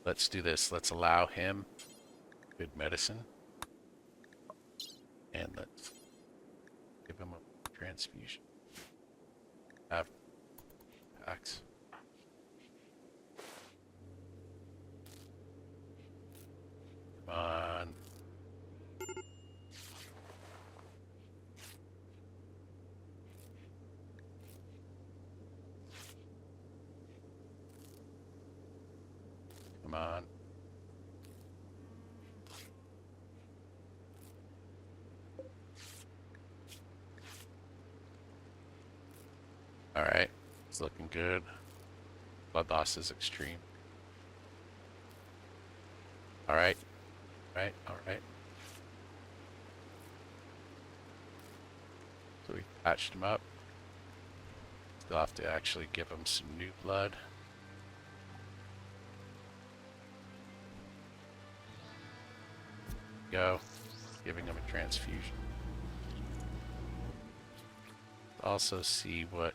Let's do this. Let's allow him good medicine. And let's give him a transfusion. Have packs. Come on. Come on. Alright. It's looking good. Blood loss is extreme. Alright. Alright. So we patched him up. Still have to actually give him some new blood. Go. Giving him a transfusion. Also see what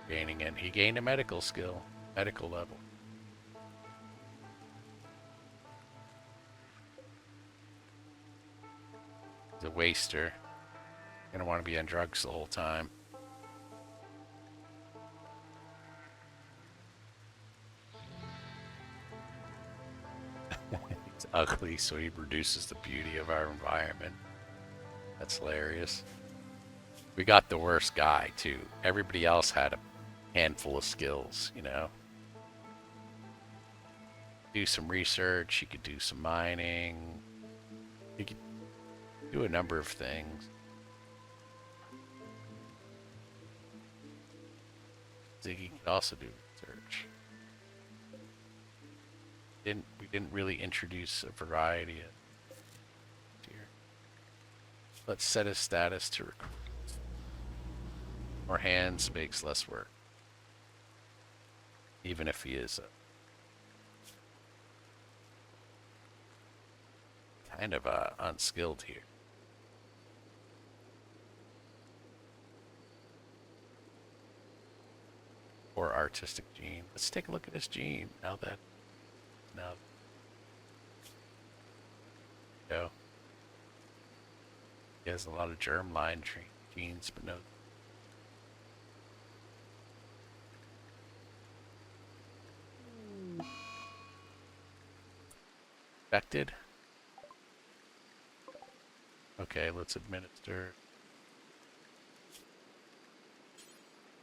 gaining in. He gained a medical skill, medical level. He's a waster. Gonna want to be on drugs the whole time. He's ugly, so he reduces the beauty of our environment. That's hilarious. We got the worst guy, too. Everybody else had a handful of skills, you know? Do some research, he could do some mining. He could do a number of things. Ziggy could also do research. We didn't really introduce a variety of here. Let's set his status to recruit. More hands makes less work. Even if he is kind of unskilled here. Or artistic gene. Let's take a look at his gene now. Go. He has a lot of germline genes, but no. Affected. Okay, let's administer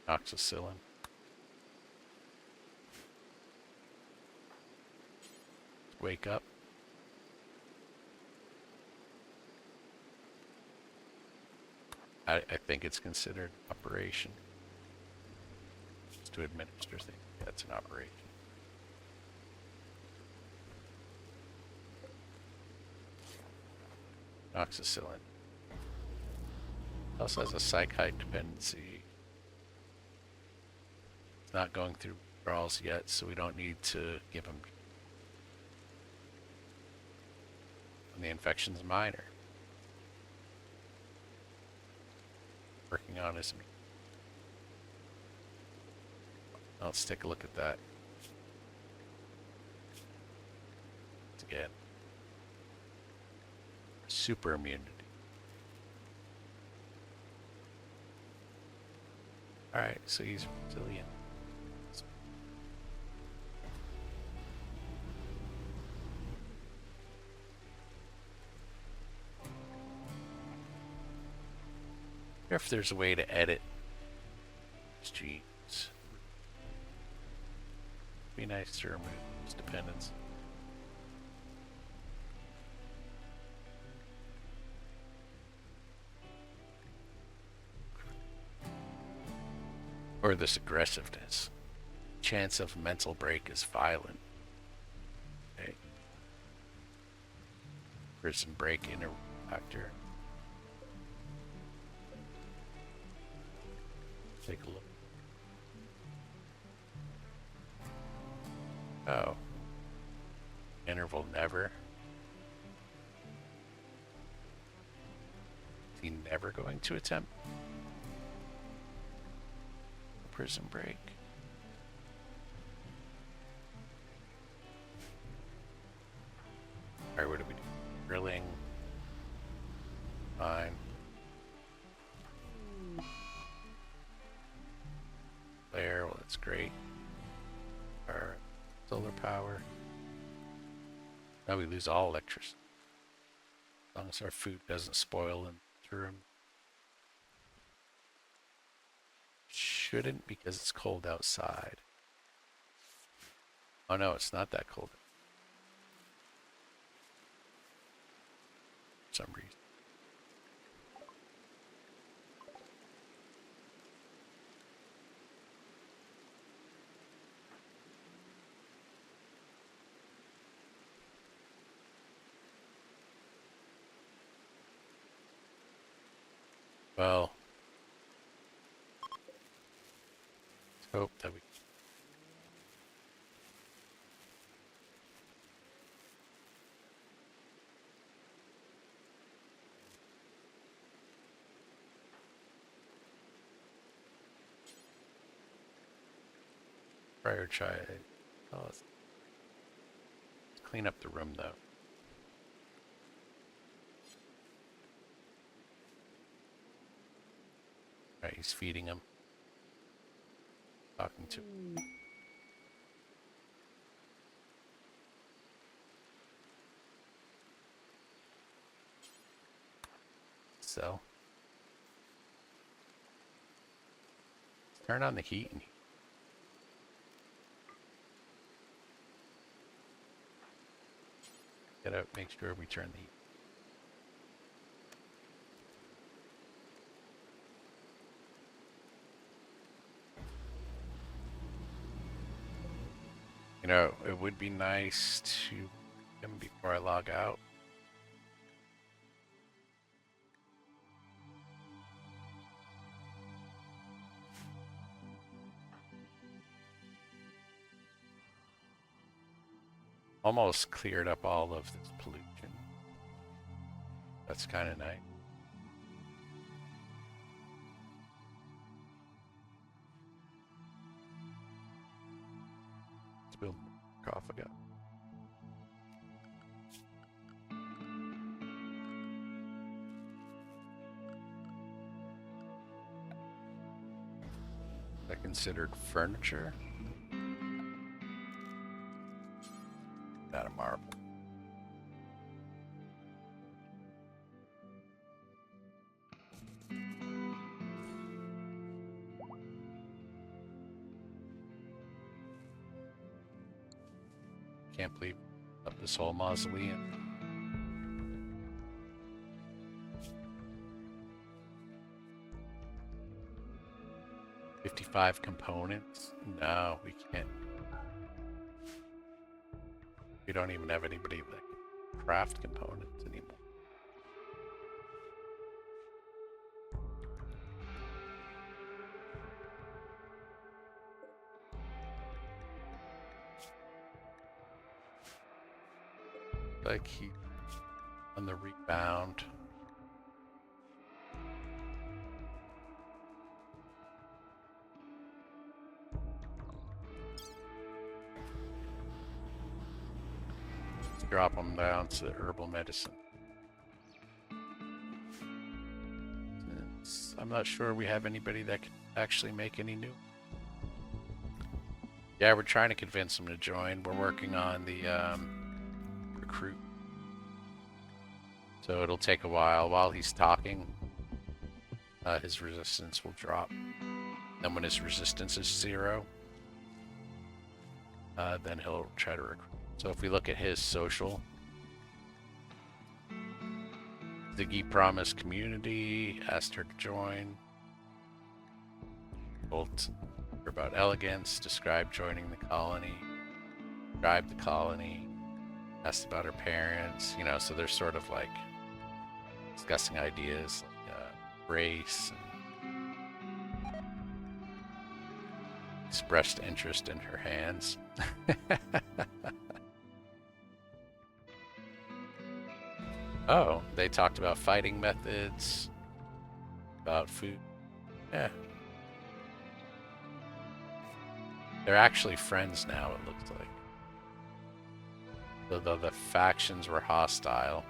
oxacillin. Wake up. I think it's considered operation. Just to administer things. Yeah, it's an operation. Oxacillin. Also has a psych height dependency. It's not going through withdrawals yet, so we don't need to give him. And the infection's minor. Working on his. Let's take a look at that. Again. Super immunity. Alright, so he's resilient. I wonder if there's a way to edit his genes. Be nice to remove his dependence. Or this aggressiveness. Chance of mental break is violent. Okay. Prison break factor. Take a look. Oh. Interval never. Is he never going to attempt a prison break? Alright, what do we do? Drilling. Fine. There, well, that's great. Our solar power. Now we lose all electricity. As long as our food doesn't spoil in the room. Shouldn't, because it's cold outside. Oh no, it's not that cold. For some reason. Well, let's hope that we prioritize. Oh, let's clean up the room though. Right, he's feeding him. Talking to him. So turn on the heat and get out, make sure we turn the heat. You know, it would be nice to him before I log out. Almost cleared up all of this pollution. That's kind of nice. Let's build more coffee again. Is that considered furniture? Not a marble. Can't believe of this whole mausoleum. $55 components? No, we can't. We don't even have anybody that can craft components anymore. Like he on the rebound. Drop them down to the herbal medicine. I'm not sure we have anybody that can actually make any new. Yeah, we're trying to convince him to join. We're working on the recruit. So it'll take a while. While he's talking, his resistance will drop. Then when his resistance is 0, then he'll try to recruit. So if we look at his social, Ziggy promised community, asked her to join. Told her about elegance, described joining the colony, described the colony, asked about her parents, you know, so they're sort of like discussing ideas like race, and expressed interest in her hands. Oh, they talked about fighting methods, about food. Yeah. They're actually friends now, it looks like. So the factions were hostile.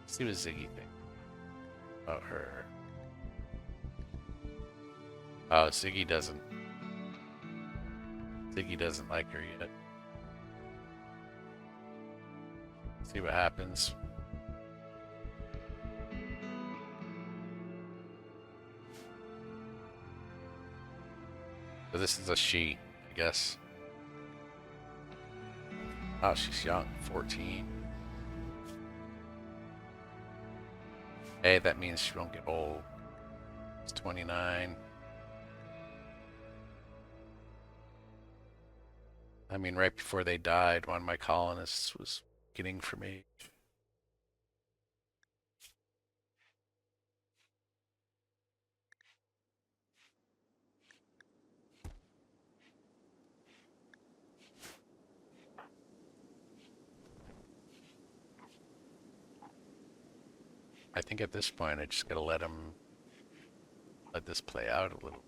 Let's see what Ziggy thinks about her. Oh, Ziggy doesn't like her yet. See what happens. So this is a she, I guess. Oh, she's young, 14. Hey, that means she won't get old. It's 29. I mean, right before they died, one of my colonists was getting from age. I think at this point I just gotta let this play out a little.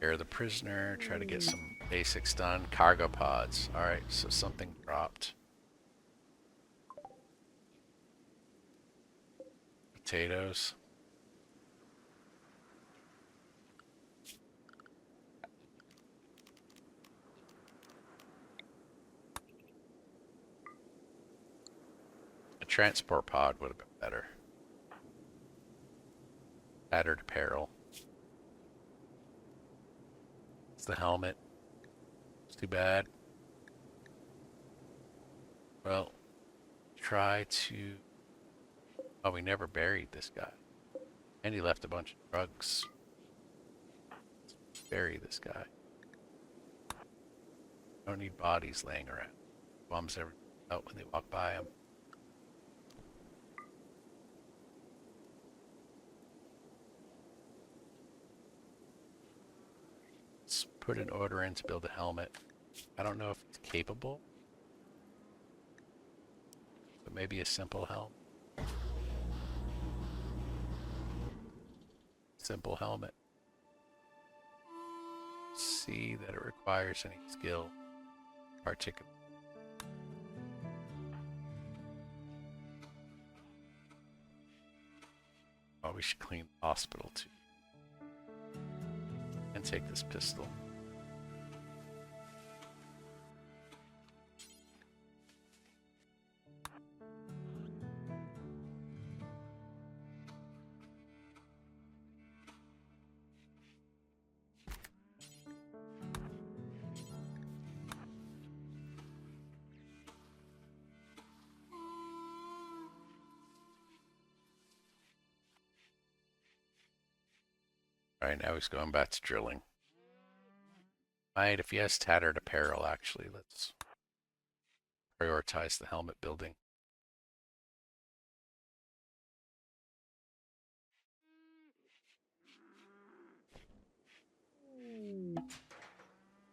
Air the prisoner, try to get some basics done. Cargo pods. Alright, so something dropped. Potatoes. A transport pod would have been better. Battered apparel. It's the helmet. It's too bad. Well, try to... Oh, we never buried this guy. And he left a bunch of drugs. Let's bury this guy. Don't need bodies laying around. Bums everything out when they walk by him. Let's put an order in to build a helmet. I don't know if it's capable, but maybe a simple helmet. Simple helmet. See that it requires any skill, particular. Oh, we should clean the hospital too. And take this pistol. Alright, now he's going back to drilling. Alright, if he has tattered apparel, actually, let's prioritize the helmet building.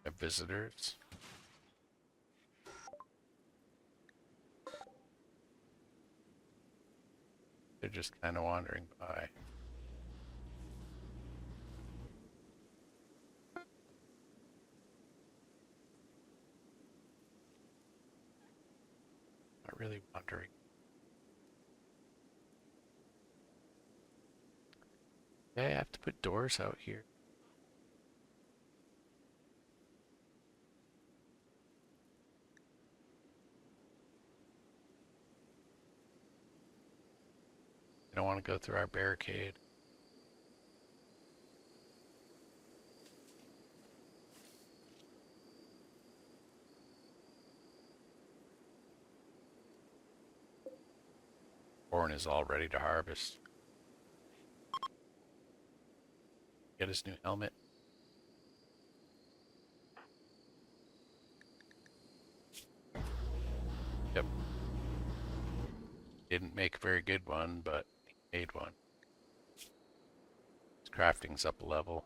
Have visitors. They're just kind of wandering by. Not really wandering. Okay, I have to put doors out here. I don't want to go through our barricade. Corn is all ready to harvest. Get his new helmet. Yep. Didn't make a very good one, but he made one. His crafting's up a level.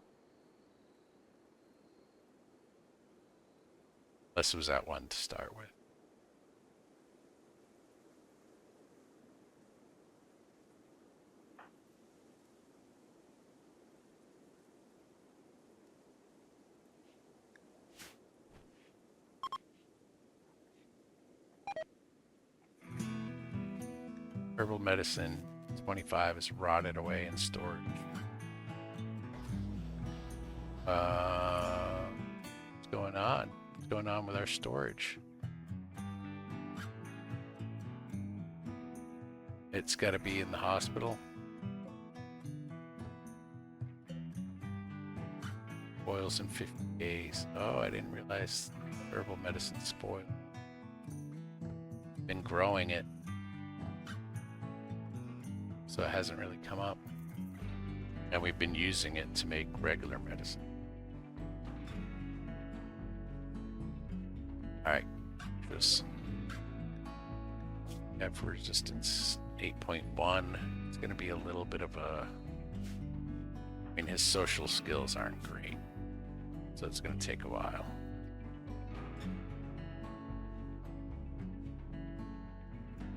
Unless it was at one to start with. Herbal medicine 25 is rotted away in storage. What's going on? What's going on with our storage? It's got to be in the hospital. Spoils in 50 days. Oh, I didn't realize herbal medicine spoiled. Been growing it, so it hasn't really come up. And we've been using it to make regular medicine. Alright, this F resistance 8.1. It's going to be a little bit of a... I mean, his social skills aren't great, so it's going to take a while.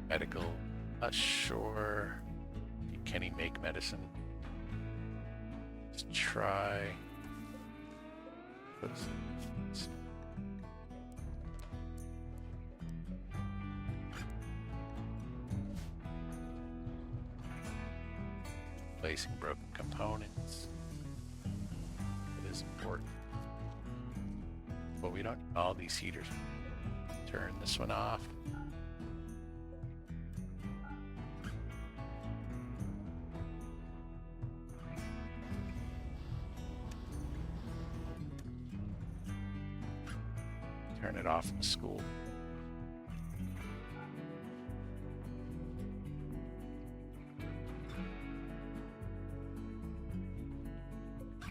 Medical, not sure. Can he make medicine? Let's try. Replacing broken components. It is important. But we don't need all these heaters. Turn this one off. Turn it off in the school.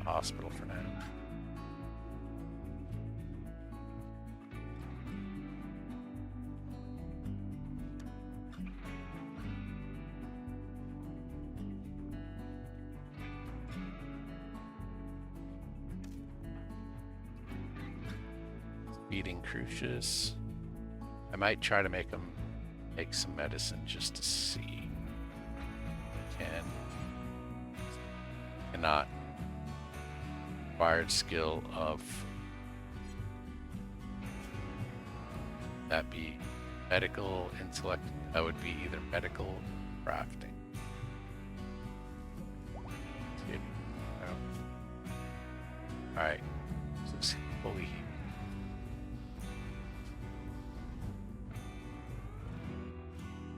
Hospital for now. Feeding Crucius. I might try to make him make some medicine just to see. Cannot. Acquired skill of that be medical intellect. That would be either medical or crafting. Alright, so it's fully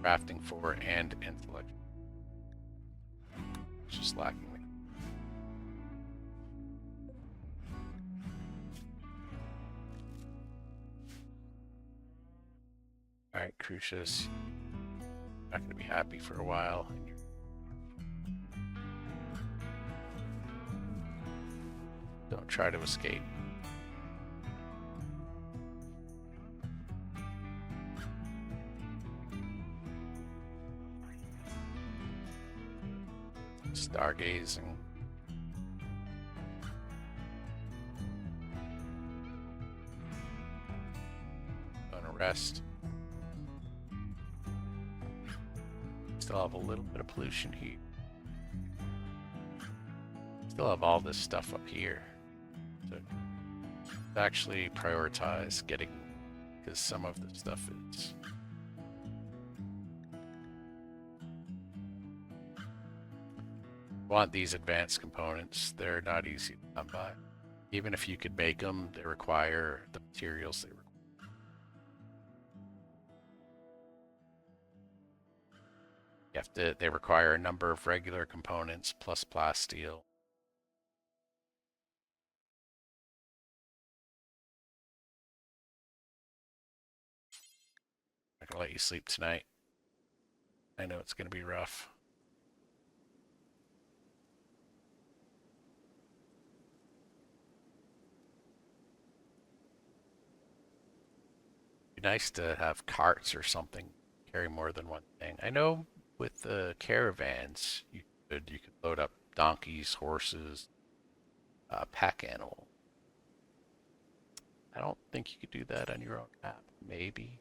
crafting 4 and intellect. Just lacking me. Alright, Crucius. Not gonna be happy for a while. Don't try to escape. Stargazing. Gonna rest. Still have a little bit of pollution here. Still have all this stuff up here. So actually prioritize getting, because some of the stuff is want these advanced components. They're not easy to come by. Even if you could make them, they require the materials they require. They require a number of regular components plus plasteel. I'm gonna let you sleep tonight. I know it's gonna be rough. Be nice to have carts or something, carry more than one thing. I know with the caravans, you could load up donkeys, horses, pack animal. I don't think you could do that on your own map. Maybe.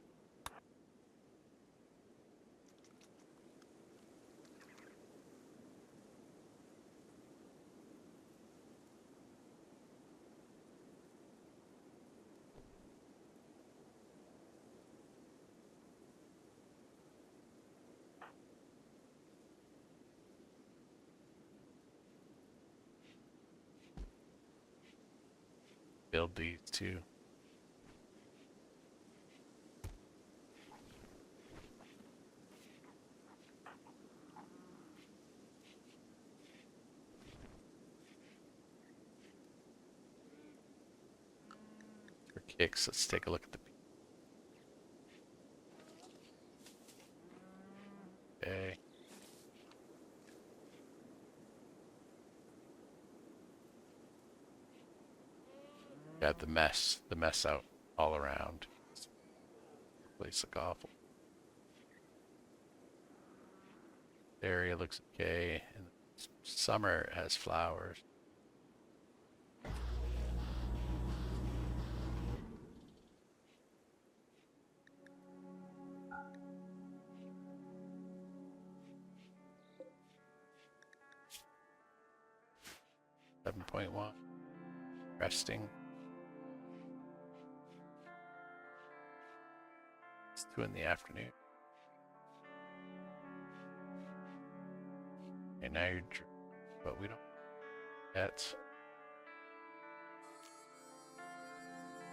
build these too. For kicks, let's take a look at the. Okay. Got the mess out all around. Place look awful. The area looks okay, and summer has flowers. .1 resting. It's 2 in the afternoon. And now you're, but we don't. That's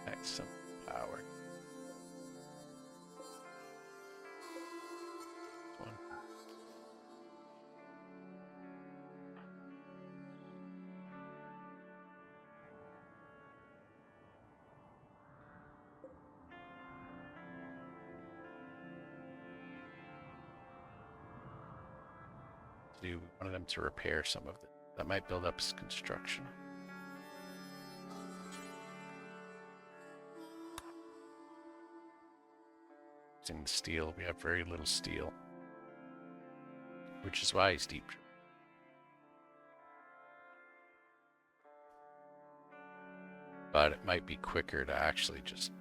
maximum power. One. Do one of them to repair some of it. That might build up his construction. Using the steel, we have very little steel, which is why he's deep. But it might be quicker to actually just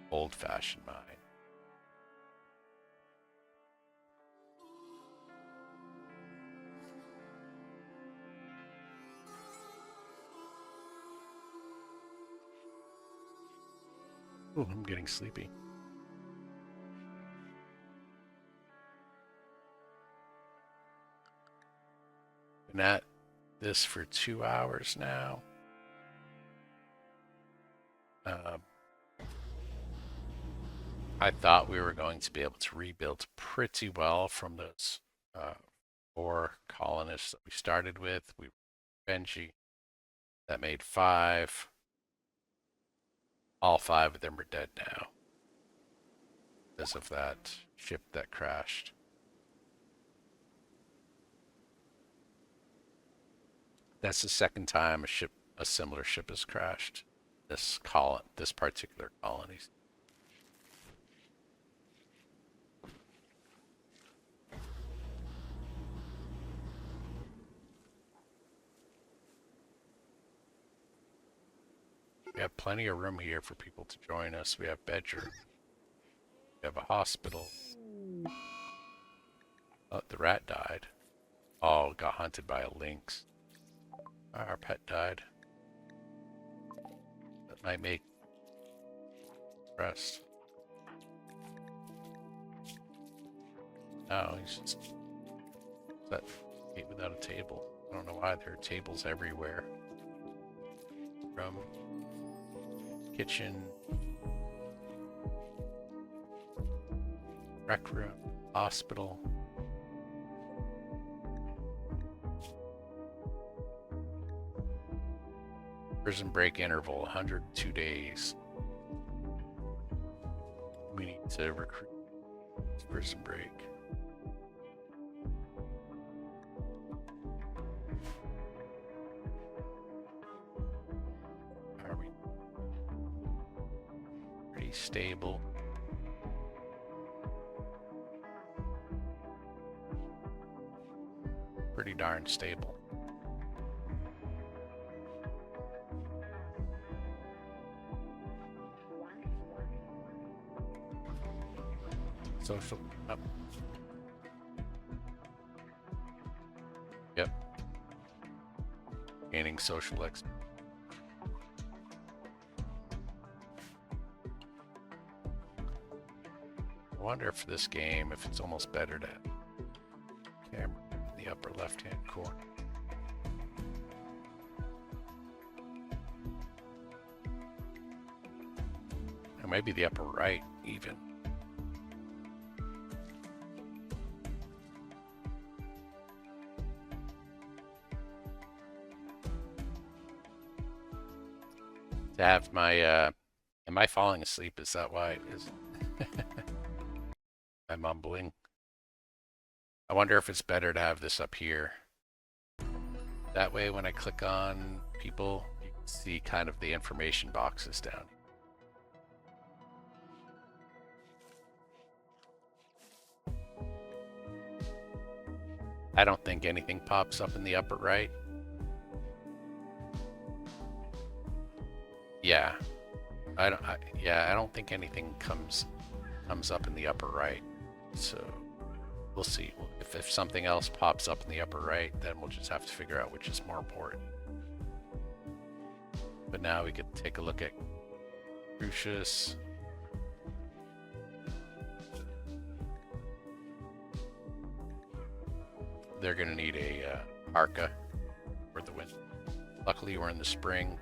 old-fashioned mine. Oh, I'm getting sleepy. Been at this for 2 hours now. I thought we were going to be able to rebuild pretty well from those 4 colonists that we started with. We Benji, that made 5. All 5 of them are dead now because of that ship that crashed. That's the second time a similar ship has crashed. This particular colony. We have plenty of room here for people to join us. We have bedroom. We have a hospital. Oh, the rat died. Oh, got hunted by a lynx. Our pet died. That might make rest. No, he's just that gate without a table. I don't know why there are tables everywhere. From kitchen, rec room, hospital. Prison break interval, 102 days. We need to recruit prison break. Are we pretty stable? Pretty darn stable. Social up. Yep. Gaining social X. I wonder if this game, if it's almost better to have camera in the upper left-hand corner. Or maybe the upper right, even. To have my, am I falling asleep? Is that why? I'm mumbling? I wonder if it's better to have this up here. That way when I click on people, you can see kind of the information boxes down. I don't think anything pops up in the upper right. Yeah, I don't think anything comes up in the upper right. So we'll see. If something else pops up in the upper right, then we'll just have to figure out which is more important. But now we could take a look at Crucius. They're gonna need a Arca for the winter. Luckily, we're in the spring.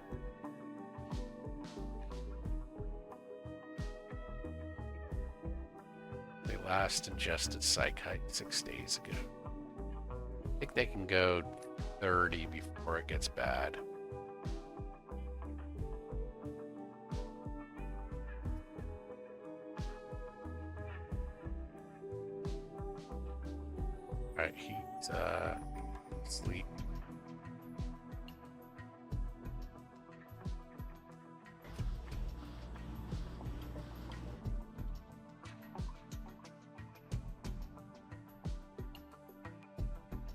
They last ingested Psychite 6 days ago. I think they can go 30 before it gets bad. Alright, he's asleep.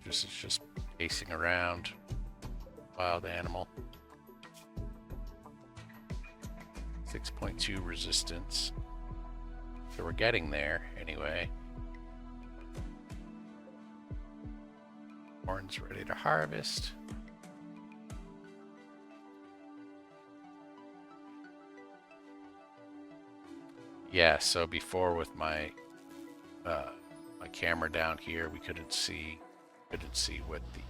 This is just pacing around. Wild animal. 6.2 resistance. So we're getting there anyway. Corn's ready to harvest. Yeah, so before with my my camera down here, we couldn't see what the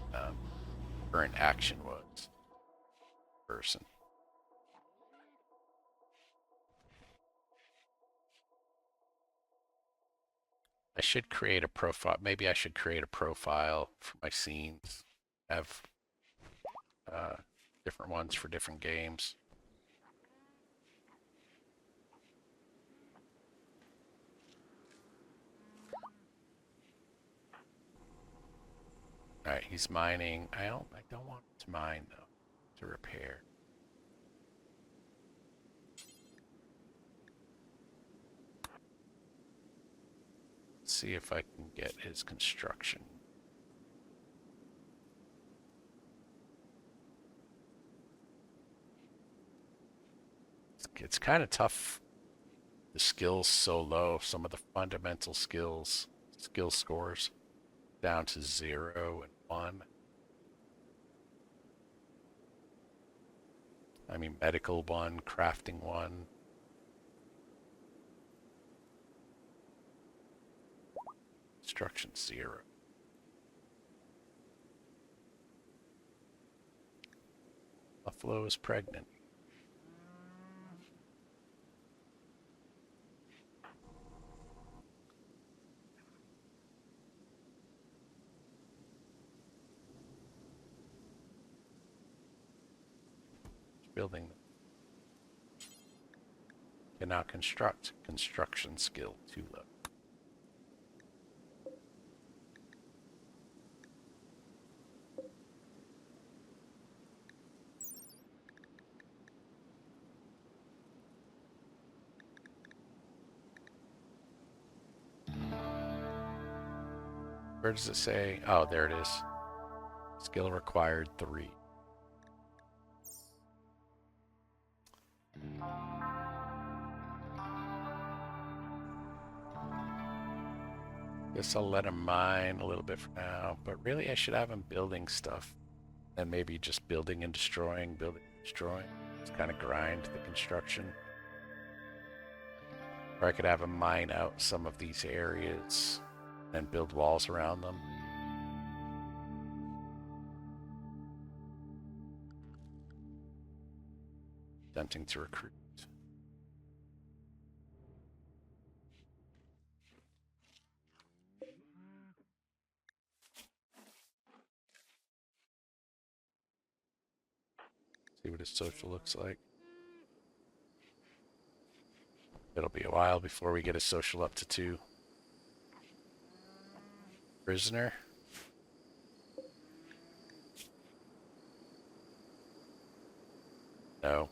current action was. Person. I should create a profile. Maybe I should create a profile for my scenes. Have different ones for different games. All right, he's mining. I don't want to mine though. To repair. Let's see if I can get his construction. It's kind of tough. The skills so low. Some of the fundamental skill scores down to 0 and 1. I mean, medical 1, crafting 1. Construction 0. Buffalo is pregnant. Building them. Cannot construct. Construction skill too low. Where does it say? Oh, there it is. Skill required 3. Guess I'll let him mine a little bit for now, but really I should have him building stuff. And maybe just building and destroying, Just kind of grind the construction. Or I could have him mine out some of these areas and build walls around them. Attempting to recruit. See what his social looks like. It'll be a while before we get his social up to 2. Prisoner. No.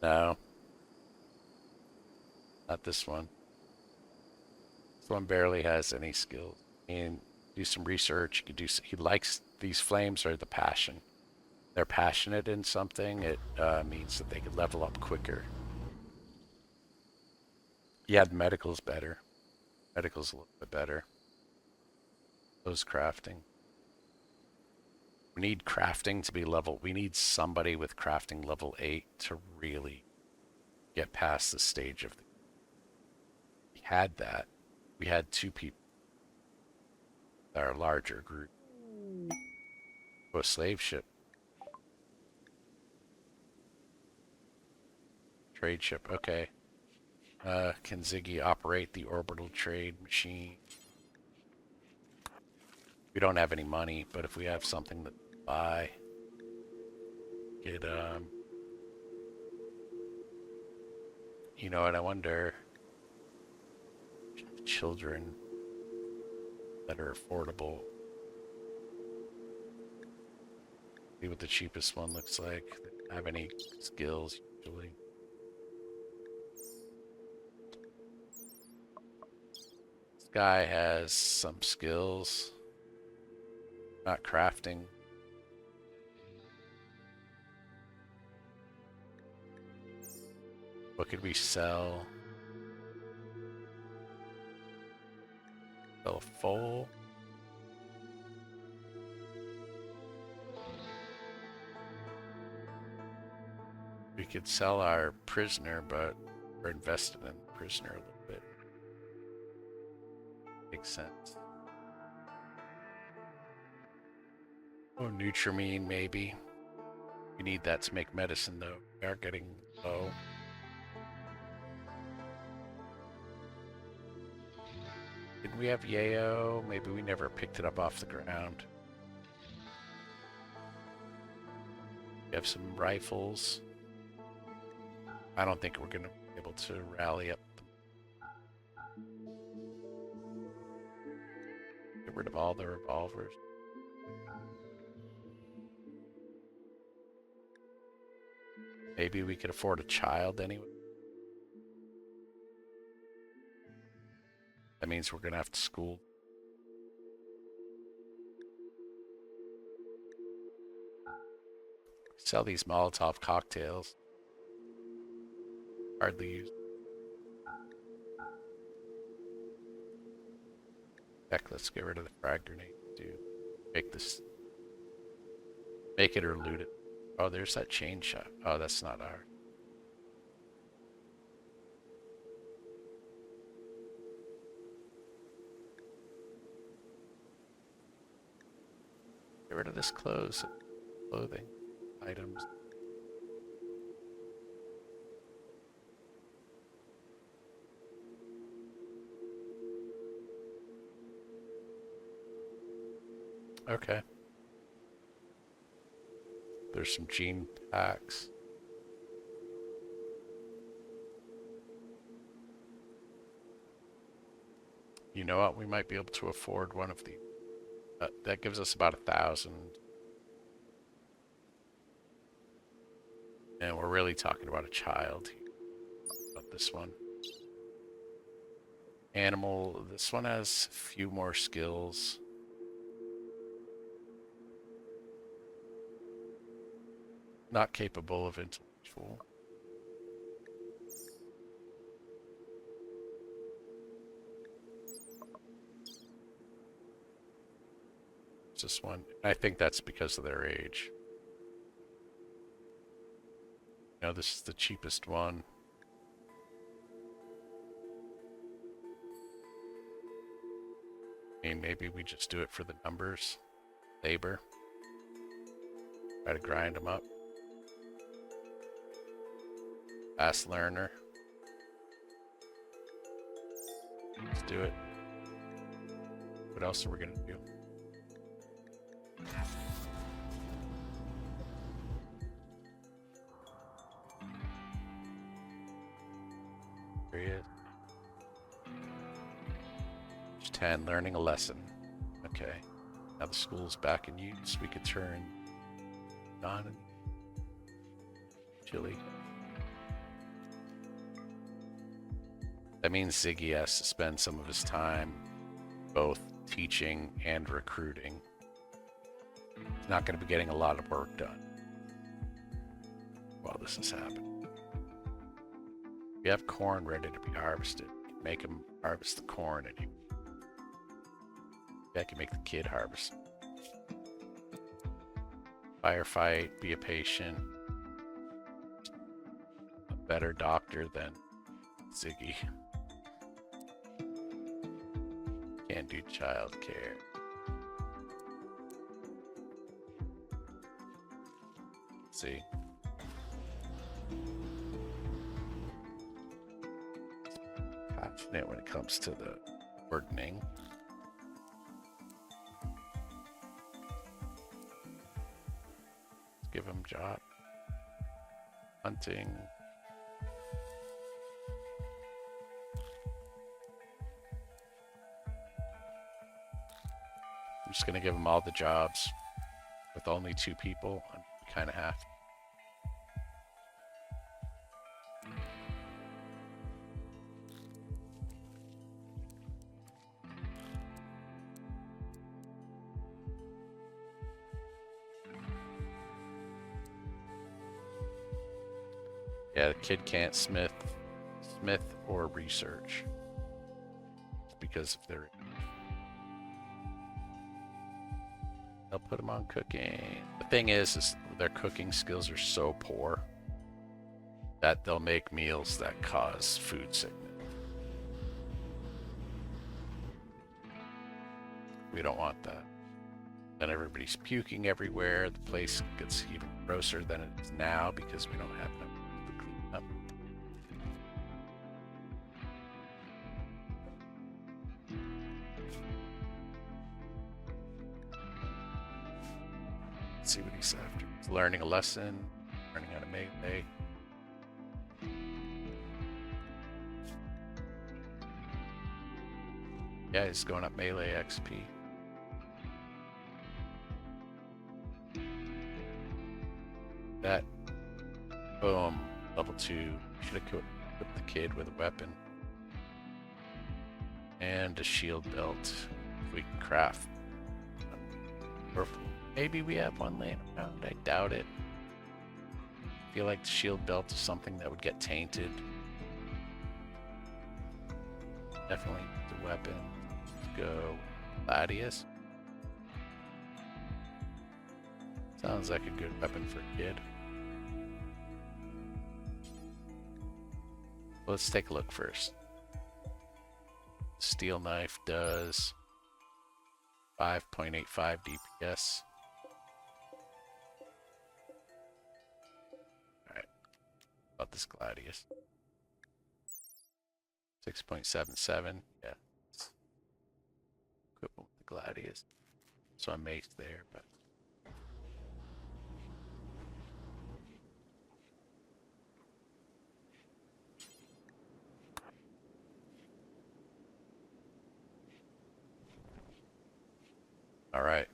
No. Not this one. This one barely has any skills. And do some research. You could do. He likes these flames are the passion. They're passionate in something. It means that they could level up quicker. Yeah, medical's better. Medical's a little bit better. Those crafting. We need crafting to be level. We need somebody with crafting level 8 to really get past the stage of the. We had that. We had 2 people. Our larger group. Oh, a slave ship. Trade ship. Okay. Can Ziggy operate the orbital trade machine? We don't have any money, but if we have something to buy, get you know what? I wonder. Children that are affordable. See what the cheapest one looks like. They don't have any skills usually. This guy has some skills. Not crafting. What could we sell? Sell a foal. We could sell our prisoner, but we're invested in the prisoner a little bit. Makes sense. Oh, Nutrimine maybe. We need that to make medicine though. We are getting low. Didn't we have Yayo? Maybe we never picked it up off the ground. We have some rifles. I don't think we're gonna be able to rally up. Get rid of all the revolvers. Maybe we could afford a child anyway. That means we're gonna have to school. Sell these Molotov cocktails. Hardly used. Heck, let's get rid of the frag grenade too. Make this. Make it or loot it. Oh, there's that chain shot. Oh, that's not ours. Get rid of this clothing items. Okay. There's some gene packs. You know what? We might be able to afford one of these. That gives us about 1,000. And we're really talking about a child here. About this one. Animal. This one has a few more skills. Not capable of intellectual. It's this one. I think that's because of their age. You know, this is the cheapest one. I mean, maybe we just do it for the numbers. Labor. Try to grind them up. Fast learner. Let's do it. What else are we gonna do? There he is. 10, learning a lesson. Okay. Now the school's back in use. We could turn on and chilly. That means Ziggy has to spend some of his time both teaching and recruiting. He's not going to be getting a lot of work done while this is happening. We have corn ready to be harvested. Make him harvest the corn, and I can make the kid harvest. Firefight, be a patient. A better doctor than Ziggy. Can't do child care. Let's see. Passionate when it comes to the gardening. Give him a job. Hunting. I'm just gonna give him all the jobs. With only 2 people, I kind of have to. Yeah, the kid can't smith or research. It's because of their... They'll put them on cooking. The thing is their cooking skills are so poor that they'll make meals that cause food sickness. We don't want that. Then everybody's puking everywhere. The place gets even grosser than it is now because we don't have enough to clean up. Let's see what he's after. He's learning a lesson, learning how to melee. Yeah, he's going up melee XP. That, boom, level 2. Should have equipped the kid with a weapon. And a shield belt. If we can craft. Or maybe we have one laying around. I doubt it. I feel like the shield belt is something that would get tainted. Definitely the weapon. Let's go Gladius. Sounds like a good weapon for a kid. Let's take a look first. Steel knife does 5.85 DPS. Alright. About this Gladius. 6.77. Yeah. Equivalent with the Gladius. So I'm maced there, but. Alright,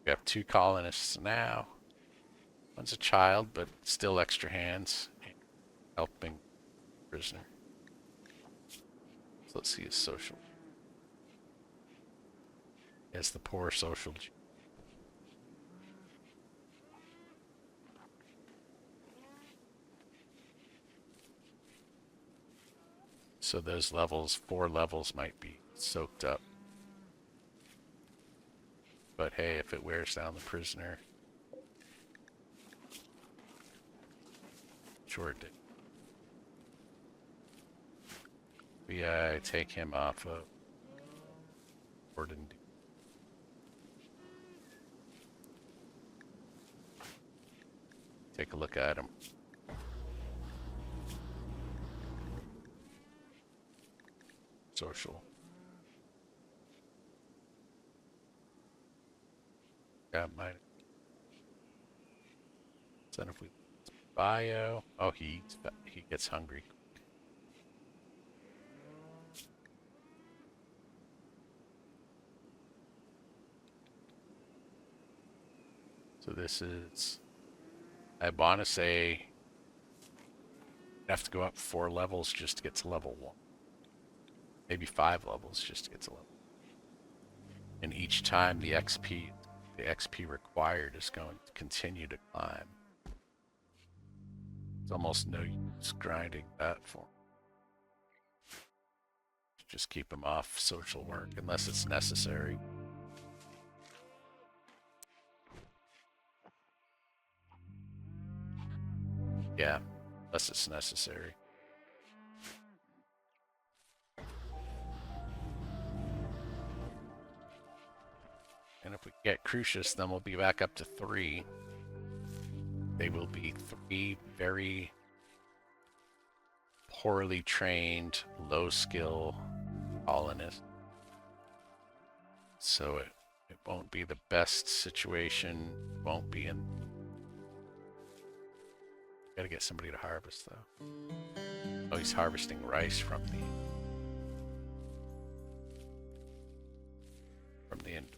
we have 2 colonists now. One's a child, but still extra hands. Helping prisoner. So let's see his social. He has the poor social. So those levels, 4 levels might be soaked up. But hey, if it wears down the prisoner, sure it did. We take him off of Gordon. Take a look at him. Social. Yeah, mine. Then if we bio, oh, he gets hungry. So this is, I want to say, you have to go up 4 levels just to get to level 1. Maybe 5 levels just to get to level. And each time the XP required is going to continue to climb. It's almost no use grinding that for. Just keep him off social work unless it's necessary. Yeah, unless it's necessary. And if we get Crucius, then we'll be back up to 3. They will be 3 very poorly trained, low skill colonists. So it won't be the best situation. Won't be in. Gotta get somebody to harvest though. Oh, he's harvesting rice from the end.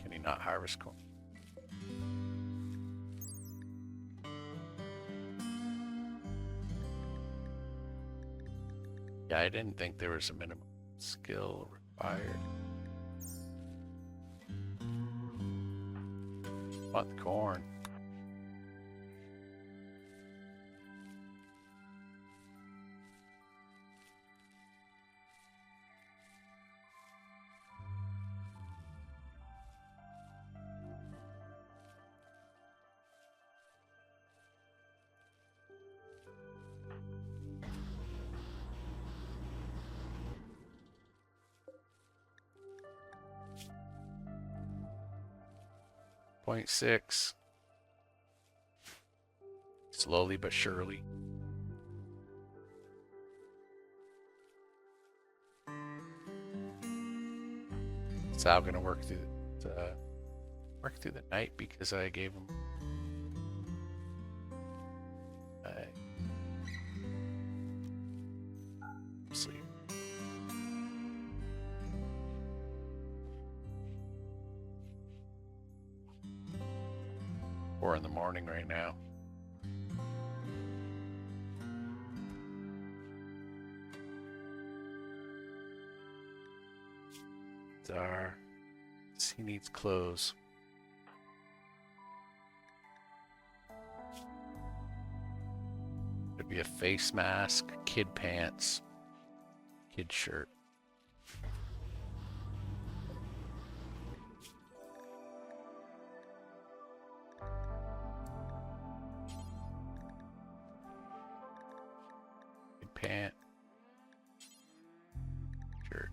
Can he not harvest corn? Yeah, I didn't think there was a minimum skill required. Want the corn. Point 0.6. Slowly but surely. Sal gonna work through the night because I gave him sleep. 4 in the morning right now. He needs clothes. Could be a face mask, kid pants, kid shirt. Kid pant. Shirt.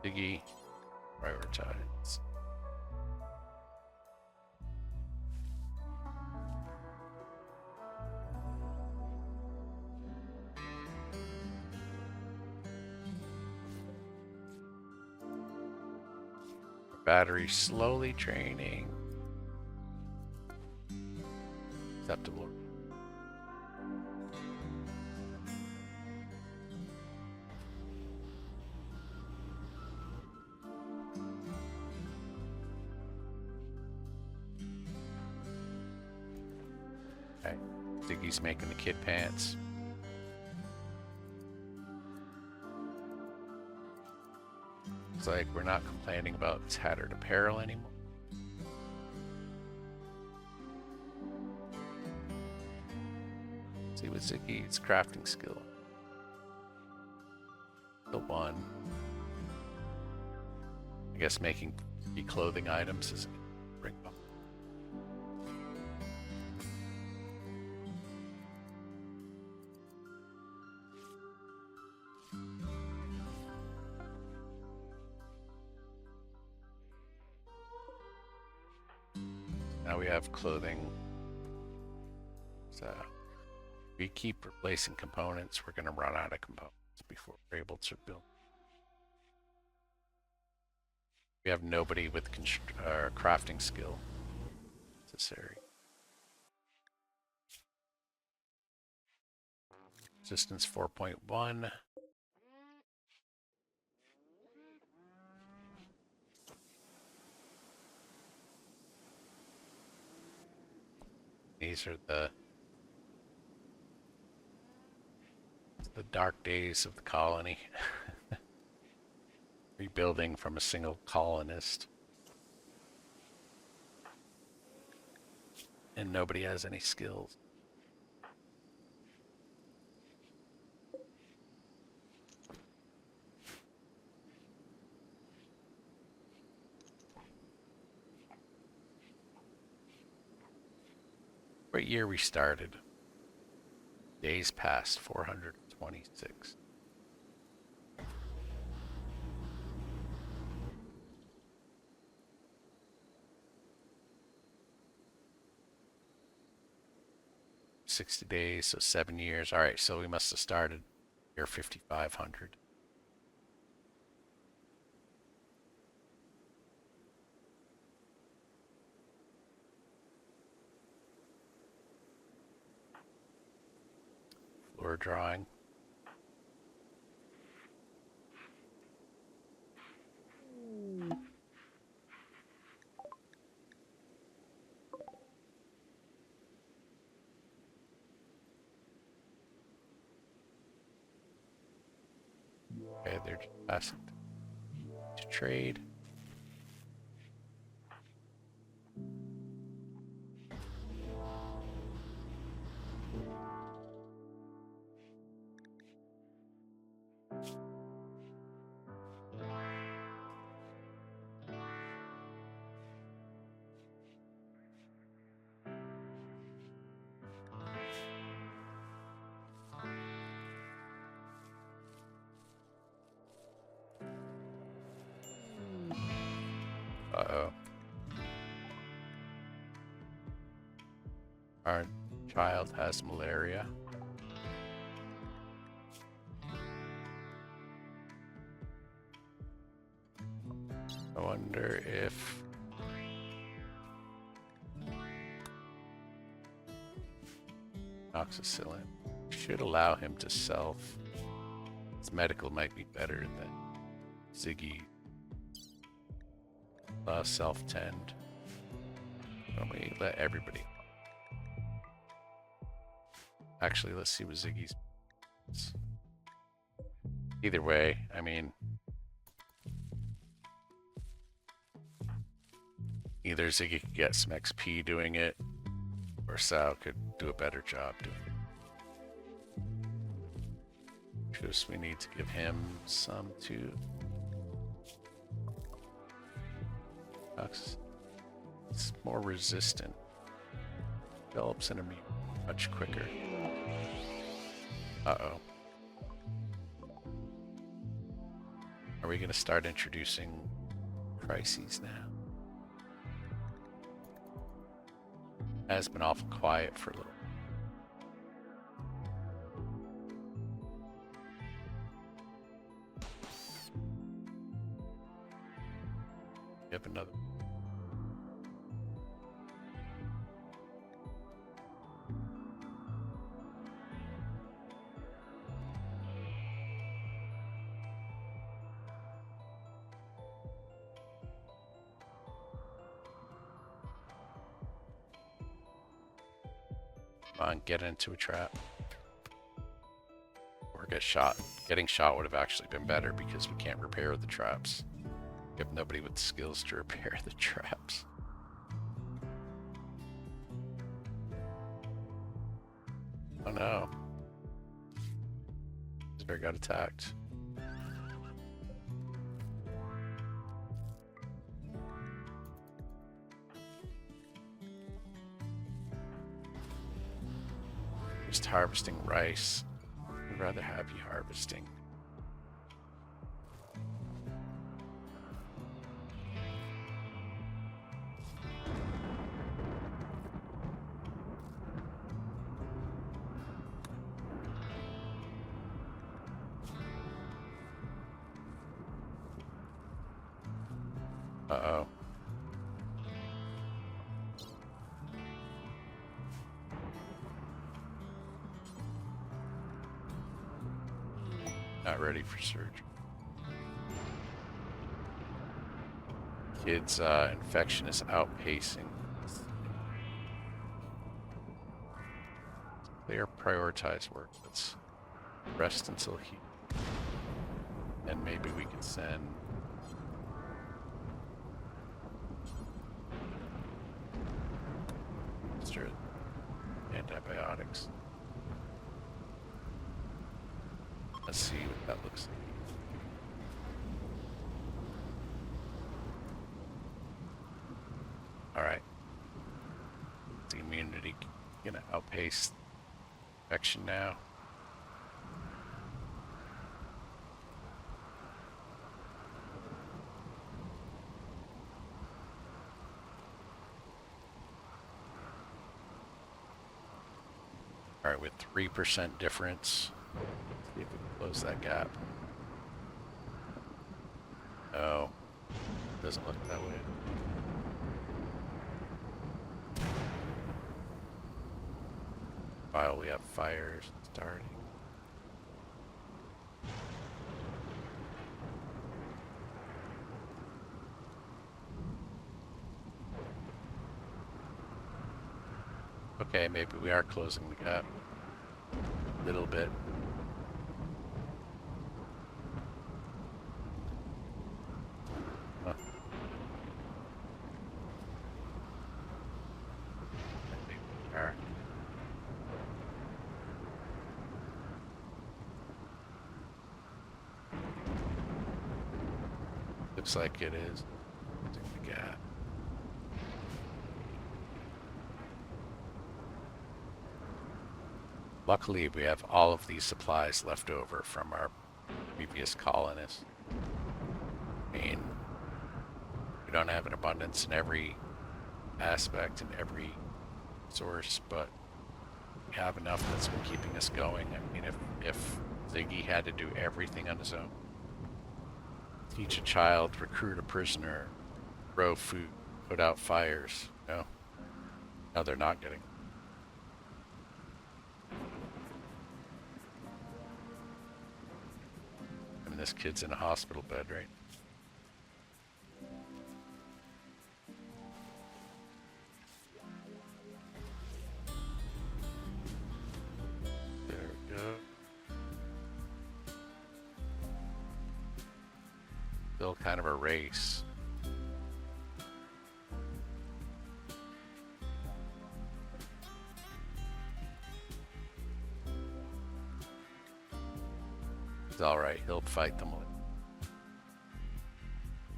Diggy, prioritize. Battery slowly draining. Acceptable. Okay. Diggy's making the kid pants. It's like we're not complaining about tattered apparel anymore. See with Ziggy's crafting skill. The 1. I guess making clothing items is bring up. Now we have clothing. So we keep replacing components, we're going to run out of components before we're able to build. We have nobody with crafting skill necessary. Resistance 4.1. These are the dark days of the colony. Rebuilding from a single colonist. And nobody has any skills. What year we started? Days past 426. $60 days, so 7 years. All right, so we must have started year 5500. Floor drawing. Okay, they're just passing to trade. Uh-oh. Our child has malaria. I wonder if amoxicillin should allow him to self. His medical might be better than Ziggy. Self-tend. Why don't we let everybody? Actually, let's see what Ziggy's is. Either way, I mean, either Ziggy could get some XP doing it, or Sal could do a better job doing it. Just we need to give him some too. It's more resistant. Develops an immune much quicker. Uh-oh. Are we going to start introducing crises now? Has been awful quiet for a little. We have another. Come on, get into a trap. Or get shot. Getting shot would have actually been better because we can't repair the traps. We have nobody with skills to repair the traps. Oh no. This bear got attacked. Just harvesting rice. I'd rather have you harvesting. Not ready for surgery. Kids' infection is outpacing. Clear, prioritize work. Let's rest until he. And maybe we can send. Mr. Antibiotics. Let's see what that looks like. Alright. The immunity gonna outpace infection now. Alright, with 3% difference. See if we can close that gap. No. Doesn't look that way. While we have fires starting. Okay, maybe we are closing the gap a little bit. Huh. Maybe we are. Looks like it is. Closing the gap. Luckily, we have all of these supplies left over from our previous colonists. I mean, we don't have an abundance in every aspect and every source, but we have enough that's been keeping us going. I mean, if Ziggy had to do everything on his own, teach a child, recruit a prisoner, grow food, put out fires, you know, now they're not getting. I mean, this kid's in a hospital bed, right? There we go. Still kind of a race. It's alright, he'll fight them.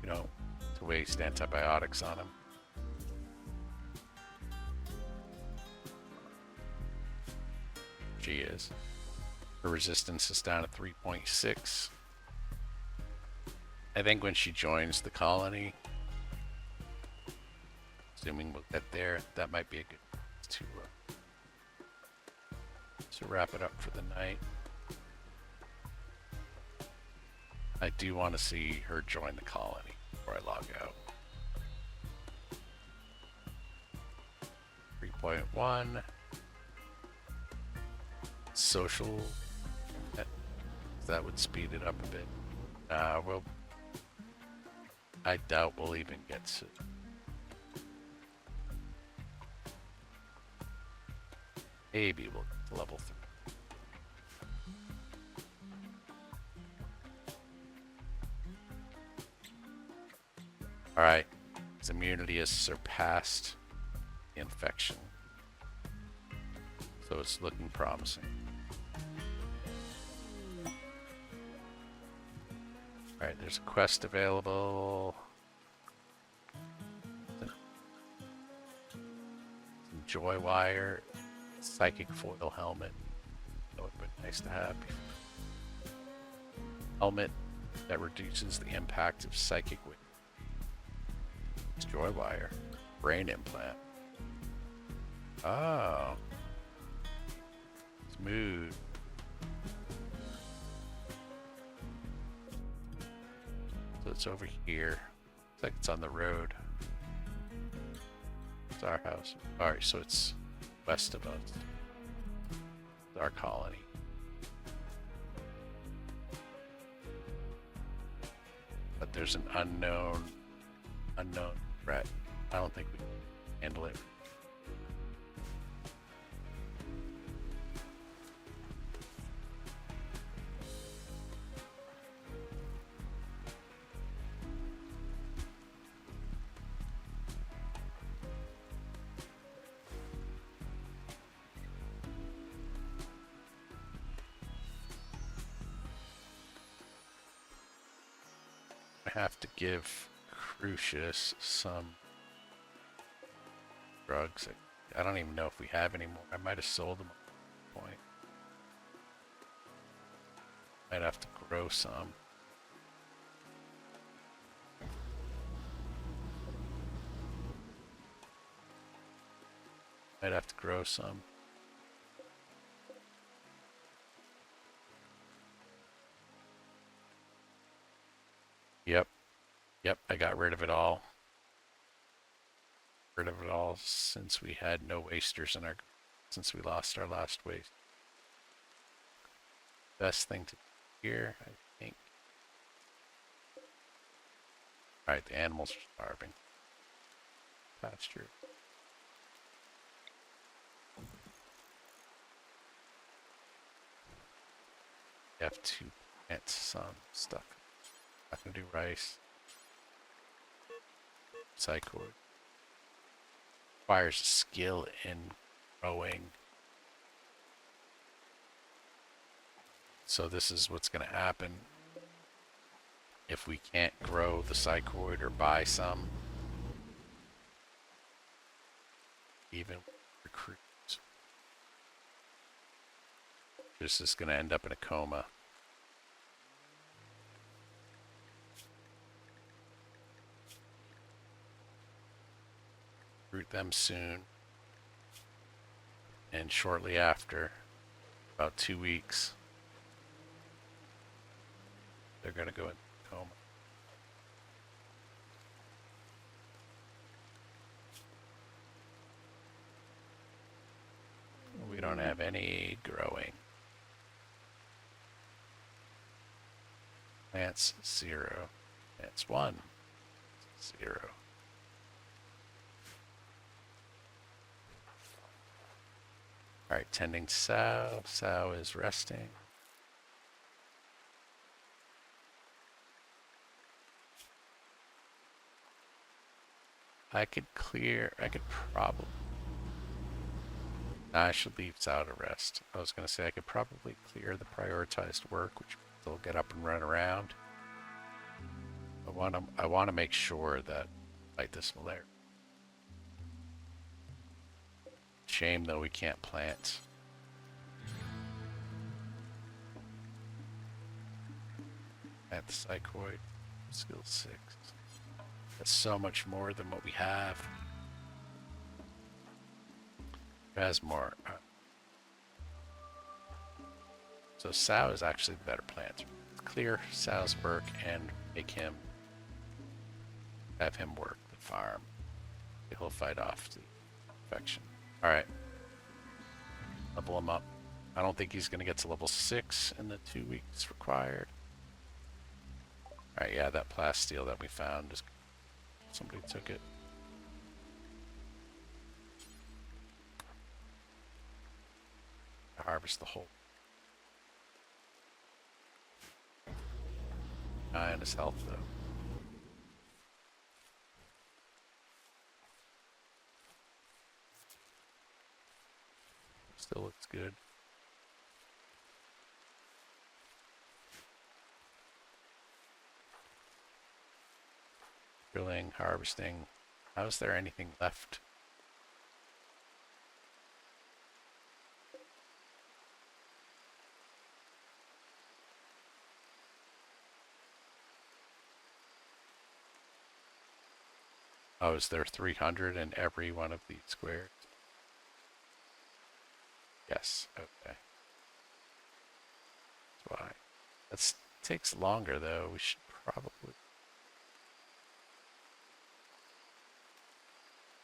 You know, to waste antibiotics on him. She is. Her resistance is down to 3.6. I think when she joins the colony, assuming we'll get there, that might be a good to wrap it up for the night. I do want to see her join the colony before I log out. 3.1 social. That would speed it up a bit. Well, I doubt we'll even get to. Maybe we'll get to level 3. Alright, his immunity has surpassed the infection. So it's looking promising. Alright, there's a quest available. Some joy wire, psychic foil helmet. That would have been nice to have. Helmet that reduces the impact of psychic wave. Joy wire, brain implant. Oh, smooth. So it's over here. Looks like it's on the road. It's our house. All right, so it's west of us. It's our colony. but there's an unknown threat. I don't think we can handle it. I have to give Crucius some drugs. I don't even know if we have any more. I might have sold them at one point. Might have to grow some. Might have to grow some. Yep. Yep, I got rid of it all. Rid of it all since we had no wasters in our... since we lost our last waste. Best thing to do here, I think. Alright, the animals are starving. Pasture. You have to plant some stuff. I can do rice. Psychoid. Requires skill in growing. So this is what's going to happen if we can't grow the psychoid or buy some. Even recruits. This is going to end up in a coma. Recruit them soon. And shortly after, about 2 weeks, they're going to go into coma. We don't have any growing. Plants 0. Plants 1. 0. Alright, tending sow. Sow is resting. I could probably... I should leave sow to rest. I was going to say I could probably clear the prioritized work, which they'll get up and run around. I want to make sure that fight this malaria. Shame though we can't plant. At the psychoid, skill 6. That's so much more than what we have. It has more. So Sow is actually the better plant. Clear Sow's work and have him work the farm. He'll fight off the infection. Alright. Level him up. I don't think he's going to get to level 6 in the 2 weeks required. Alright, yeah, that plasteel that we found, somebody took it. Harvest the whole. And his health, though. Still looks good. Drilling, harvesting. How's there anything left? Oh, is there 300 in every one of these squares? Yes, okay. That's why. That takes longer though. We should probably...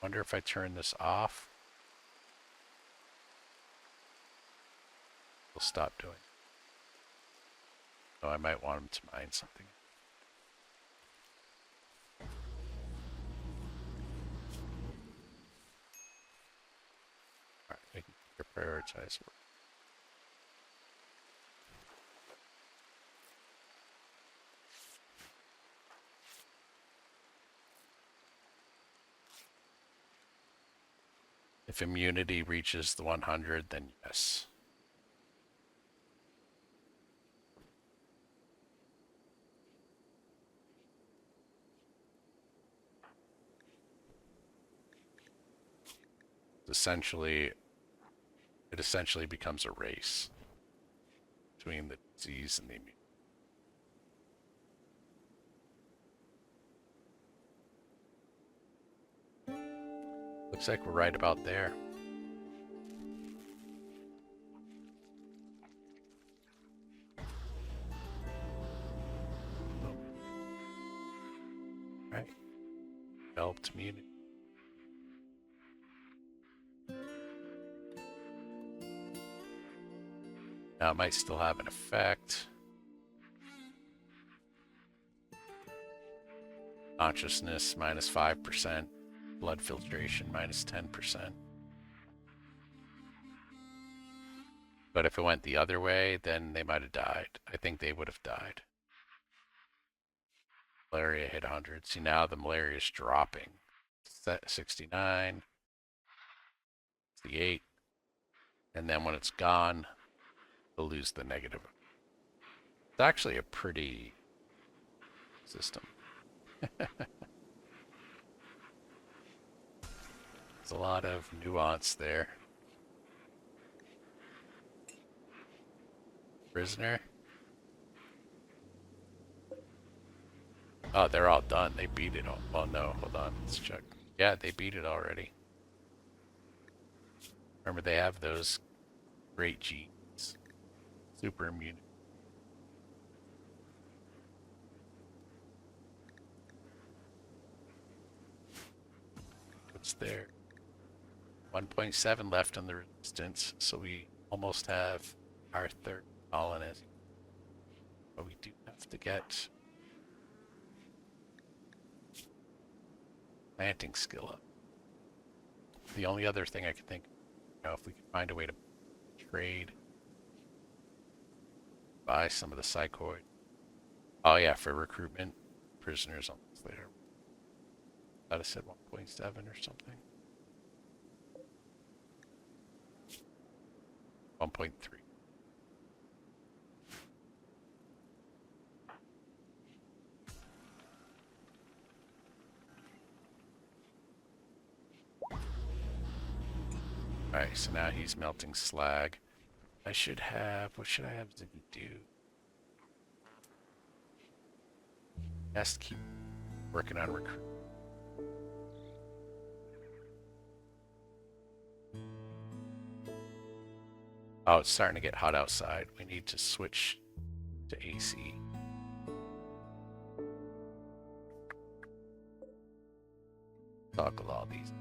Wonder if I turn this off. We'll stop doing. Oh, I might want him to mine something. prioritize work. If immunity reaches the 100, then yes. It essentially becomes a race between the disease and the immunity. Looks like we're right about there. Right. Developed immunity. Now it might still have an effect. Consciousness minus 5%. Blood filtration minus 10%. But if it went the other way, then they might have died. I think they would have died. Malaria hit 100. See, now the malaria is dropping. 69, 68. And then when it's gone, they'll lose the negative. It's actually a pretty system. There's a lot of nuance there. Prisoner. Oh, they're all done. They beat it all. Well, no, hold on. Let's check. Yeah, they beat it already. Remember, they have those great genes. Super immune. What's there? 1.7 left on the resistance, so we almost have our third colonist. But we do have to get planting skill up. The only other thing I could think, if we could find a way to trade, buy some of the psychoid. Oh yeah, for recruitment, prisoners on this later. I thought I said 1.7 or something. 1.3. Alright, so now he's melting slag. I should have, what should I have Ziggy do? Has to keep working on recruit. Oh, it's starting to get hot outside. We need to switch to AC. Toggle all these.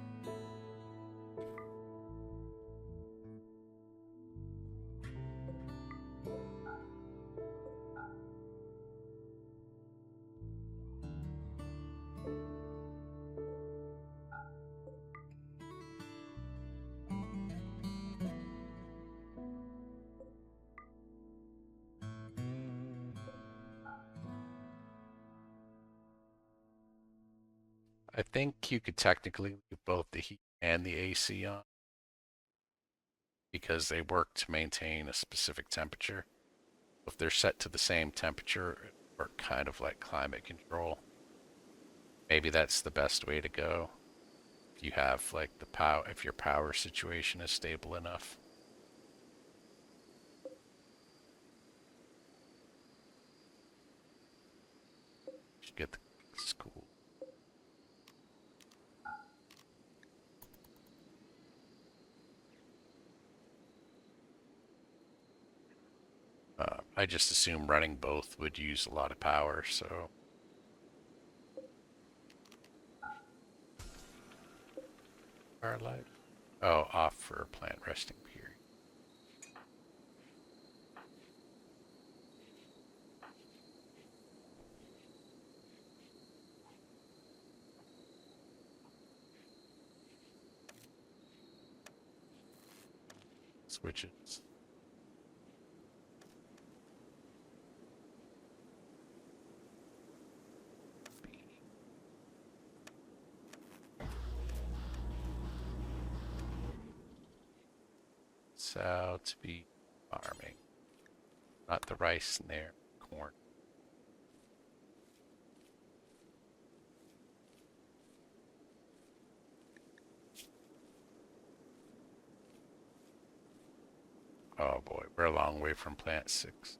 I think you could technically leave both the heat and the AC on because they work to maintain a specific temperature. If they're set to the same temperature, it work kind of like climate control. Maybe that's the best way to go. If you have like the power, if your power situation is stable enough. Should get the school. I just assume running both would use a lot of power, so. Power light. Oh, off for plant resting period. switches. So to be farming, not the rice in there, corn. Oh boy, we're a long way from plant 6.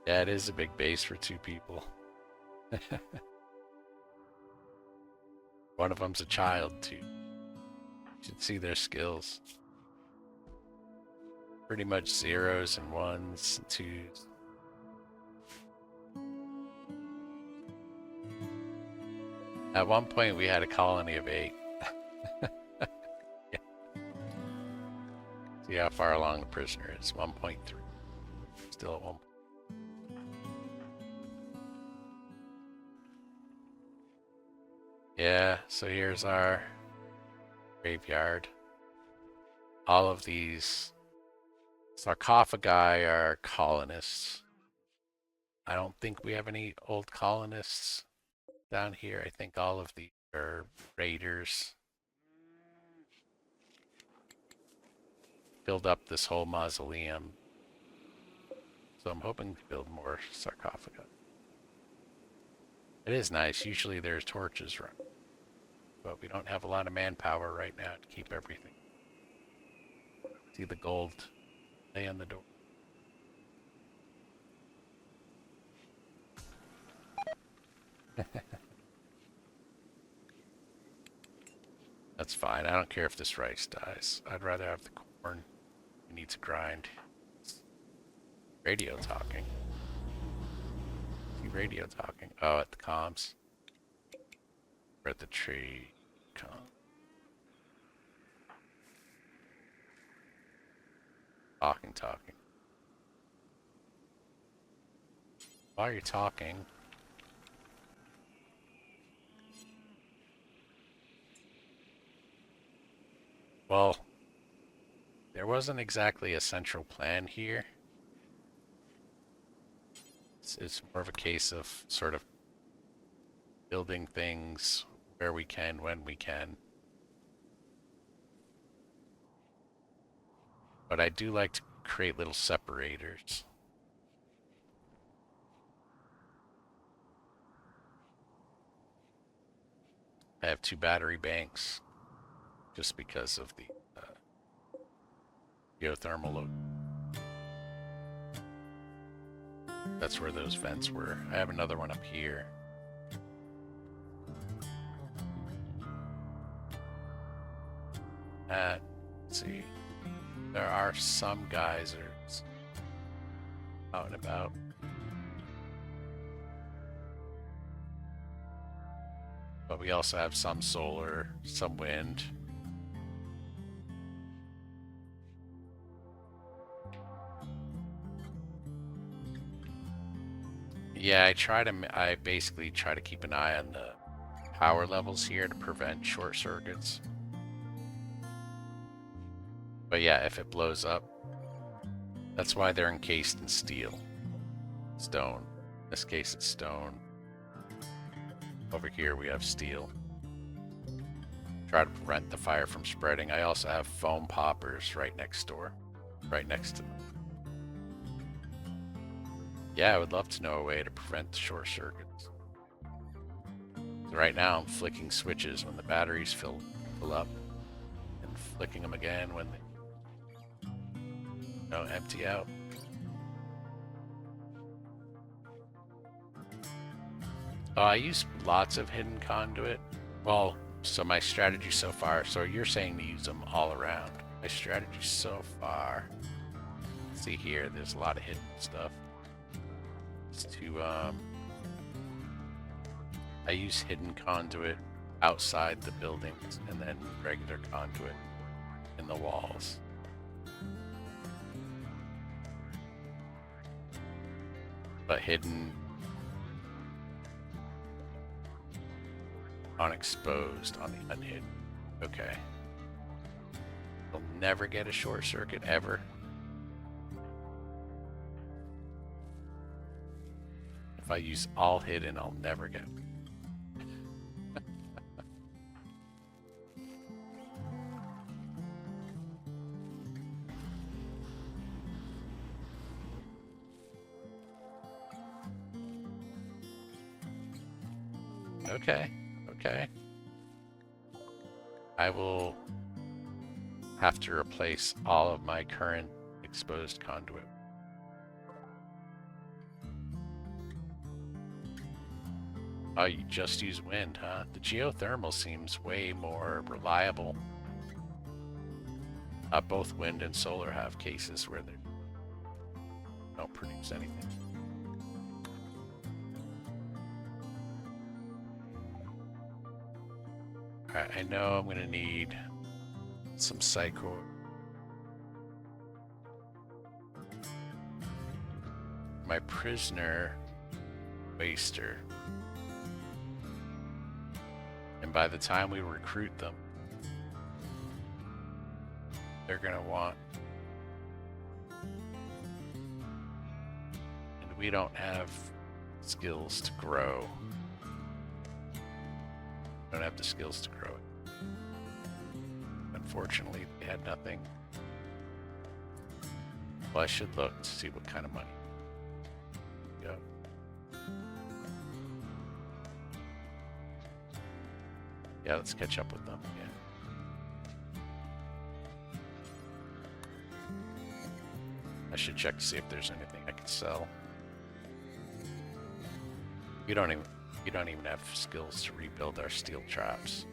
Yeah, it is a big base for 2 people. One of them's a child, too. You should see their skills. Pretty much 0s and 1s and 2s. At one point, we had a colony of 8. Yeah. See how far along the prisoner is. 1.3. Still at 1. Yeah, so here's our graveyard. All of these sarcophagi are colonists. I don't think we have any old colonists down here. I think all of these are raiders. Filled up this whole mausoleum. So I'm hoping to build more sarcophagi. It is nice. Usually there's torches running. But we don't have a lot of manpower right now to keep everything. See the gold lay on the door. That's fine. I don't care if this rice dies. I'd rather have the corn. We need to grind. Radio talking. See radio talking. Oh, at the comms. We're at the tree. Talking. While you're talking, well, there wasn't exactly a central plan here. It's more of a case of sort of building things where we can, when we can. But I do like to create little separators. I have 2 battery banks just because of the geothermal load. That's where those vents were. I have another one up here. Let's see. There are some geysers out and about. But we also have some solar, some wind. Yeah, I basically try to keep an eye on the power levels here to prevent short circuits. But yeah, if it blows up, that's why they're encased in steel. Stone. In this case, it's stone. Over here, we have steel. Try to prevent the fire from spreading. I also have foam poppers right next door. Right next to them. Yeah, I would love to know a way to prevent the short circuits. So right now, I'm flicking switches when the batteries fill up. And flicking them again when they empty out. I use lots of hidden conduit. Well, so my strategy so far, so you're saying to use them all around. My strategy so far, see here, there's a lot of hidden stuff. It's to, I use hidden conduit outside the buildings and then regular conduit in the walls. but hidden, unexposed on the unhidden. Okay. You'll never get a short circuit ever. If I use all hidden, I'll never get. Okay, okay. I will have to replace all of my current exposed conduit. Oh, you just use wind, huh? The geothermal seems way more reliable. Both wind and solar have cases where they don't produce anything. Alright, I know I'm going to need some psycho. My prisoner waster. And by the time we recruit them, they're going to want. And we don't have skills to grow. Don't have the skills to grow it. Unfortunately, they had nothing. Well, I should look to see what kind of money. Go. Yeah, let's catch up with them again. I should check to see if there's anything I can sell. You don't even have skills to rebuild our steel traps.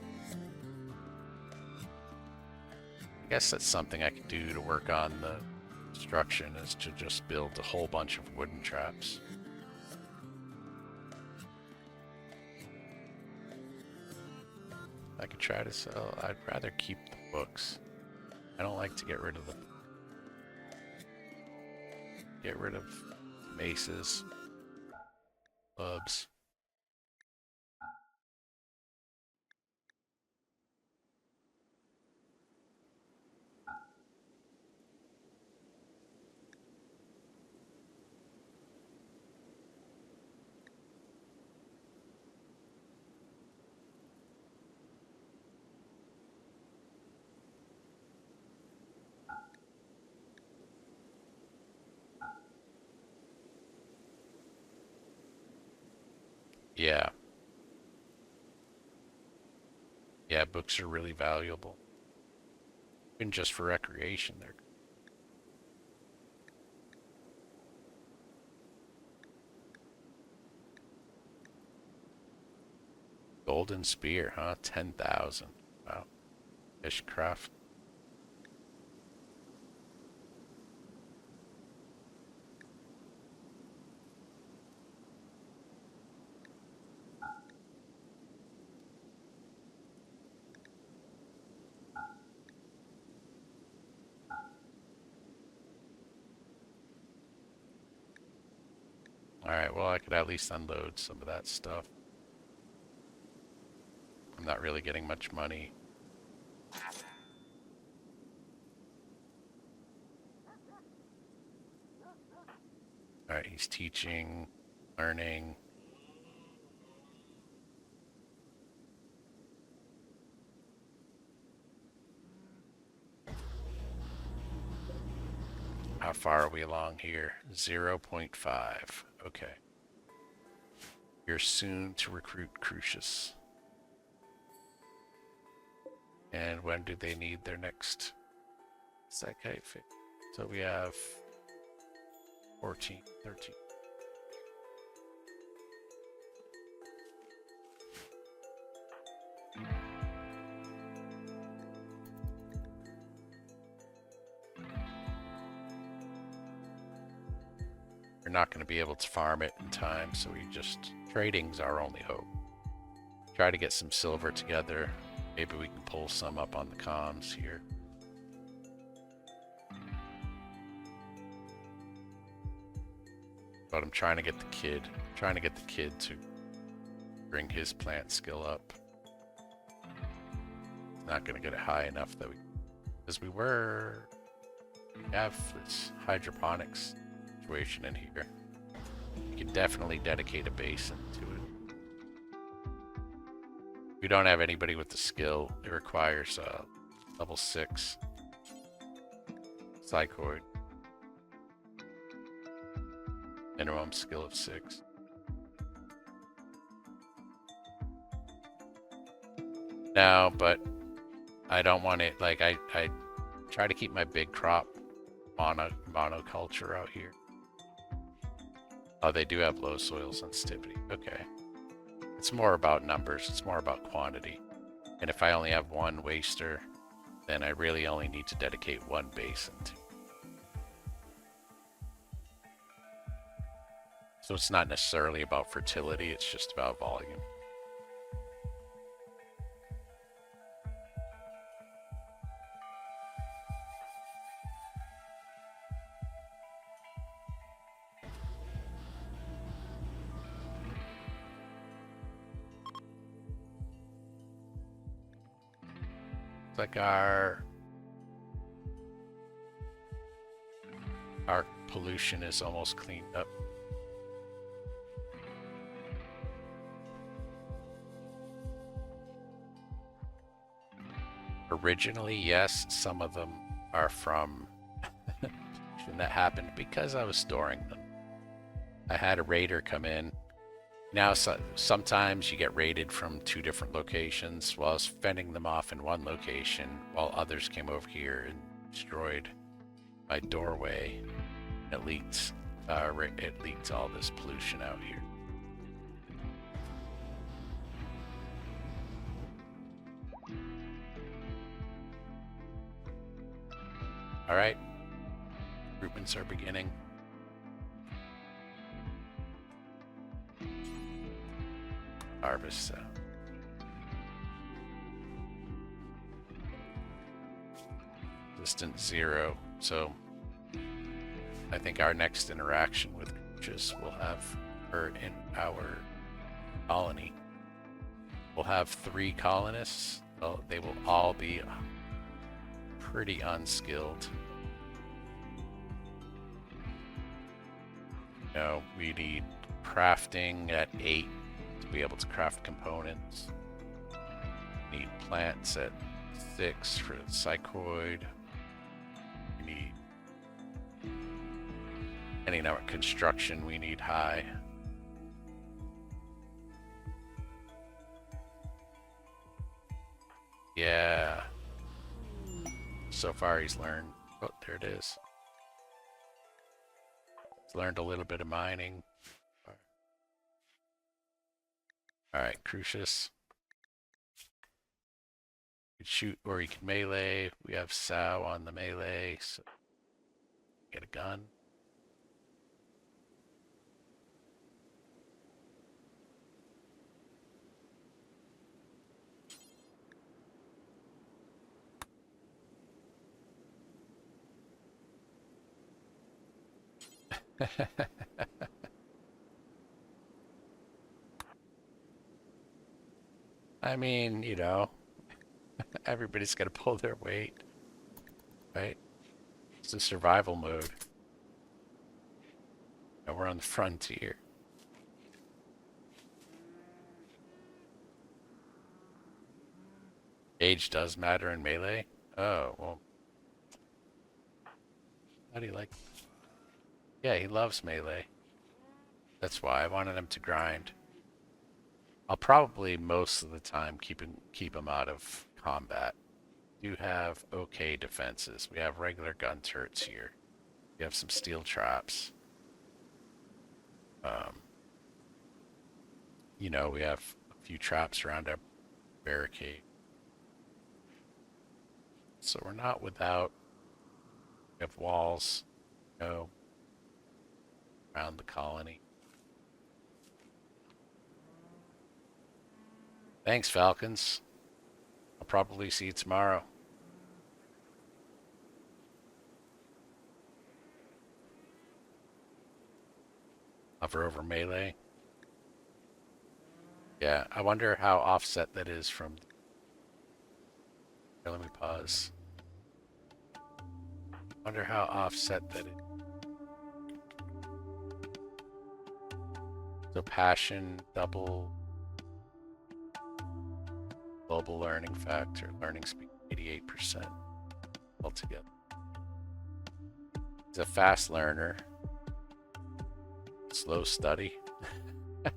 I guess that's something I could do to work on the construction, is to just build a whole bunch of wooden traps. I could try to sell. I'd rather keep the books. I don't like to get rid of the maces, clubs. Yeah. Yeah, books are really valuable. Even just for recreation, they're. Golden spear, huh? 10,000. Wow. Fishcraft. Alright, well, I could at least unload some of that stuff. I'm not really getting much money. Alright, he's teaching, learning. How far are we along here? 0.5. Okay. You're soon to recruit Crucius. And when do they need their next psychite fit? So we have 14, 13. We're not going to be able to farm it in time, so trading's our only hope. Try to get some silver together. Maybe we can pull some up on the comms here. But I'm trying to get the kid, to bring his plant skill up. It's not going to get it high enough that because we have this hydroponics situation in here. You can definitely dedicate a basin to it. We don't have anybody with the skill. It requires level 6 psychoid. Minimum skill of 6. No, but I don't want it, like, I try to keep my big crop monoculture out here. Oh, they do have low soil sensitivity. Okay. It's more about numbers. It's more about quantity. And if I only have one waster, then I really only need to dedicate one basin to. So it's not necessarily about fertility, it's just about volume. It's like our pollution is almost cleaned up. Originally, yes, some of them are from that happened because I was storing them. I had a raider come in. Now, sometimes you get raided from 2 different locations. Well, I was fending them off in one location while others came over here and destroyed my doorway. It leaked all this pollution out here. All right, recruitments are beginning. Harvest. Distance 0. So I think our next interaction with Crucius will have her in our colony. We'll have 3 colonists. So they will all be pretty unskilled. You know, we need crafting at 8 to be able to craft components. We need plants at 6 for the psychoid. We need any number of construction we need high. Yeah. So far he's learned. Oh, there it is. He's learned a little bit of mining. Alright, Crucius. You can shoot or you can melee. We have Sao on the melee, so get a gun. I mean, you know, everybody's got to pull their weight, right? It's a survival mode. And we're on the frontier. Age does matter in melee? Oh, well. How do you like? Yeah, he loves melee. That's why I wanted him to grind. I'll probably most of the time keep him out of combat. We do have okay defenses. We have regular gun turrets here. We have some steel traps. You know, we have a few traps around our barricade. So we're not without. We have walls, you know, around the colony. Thanks, Falcons. I'll probably see you tomorrow. Hover over melee. Yeah, I wonder how offset that is from. Here, let me pause. Wonder how offset that is. So passion, double, global learning factor, learning speed 88% altogether. He's a fast learner. Slow study. I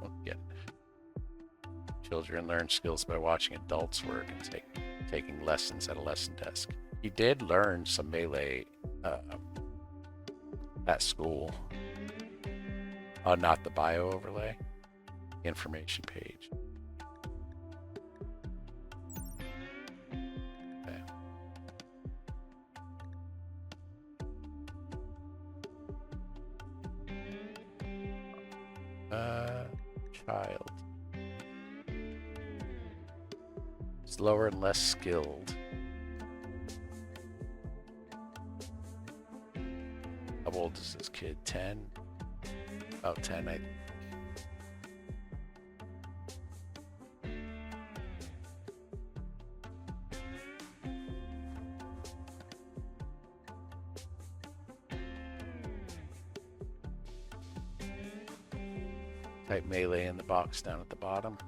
don't get it. Children learn skills by watching adults work and taking lessons at a lesson desk. He did learn some melee at school. Not the bio overlay. The information page. Okay. Child. Slower and less skilled. How old is this kid? 10? About 10, I think. Type melee in the box down at the bottom.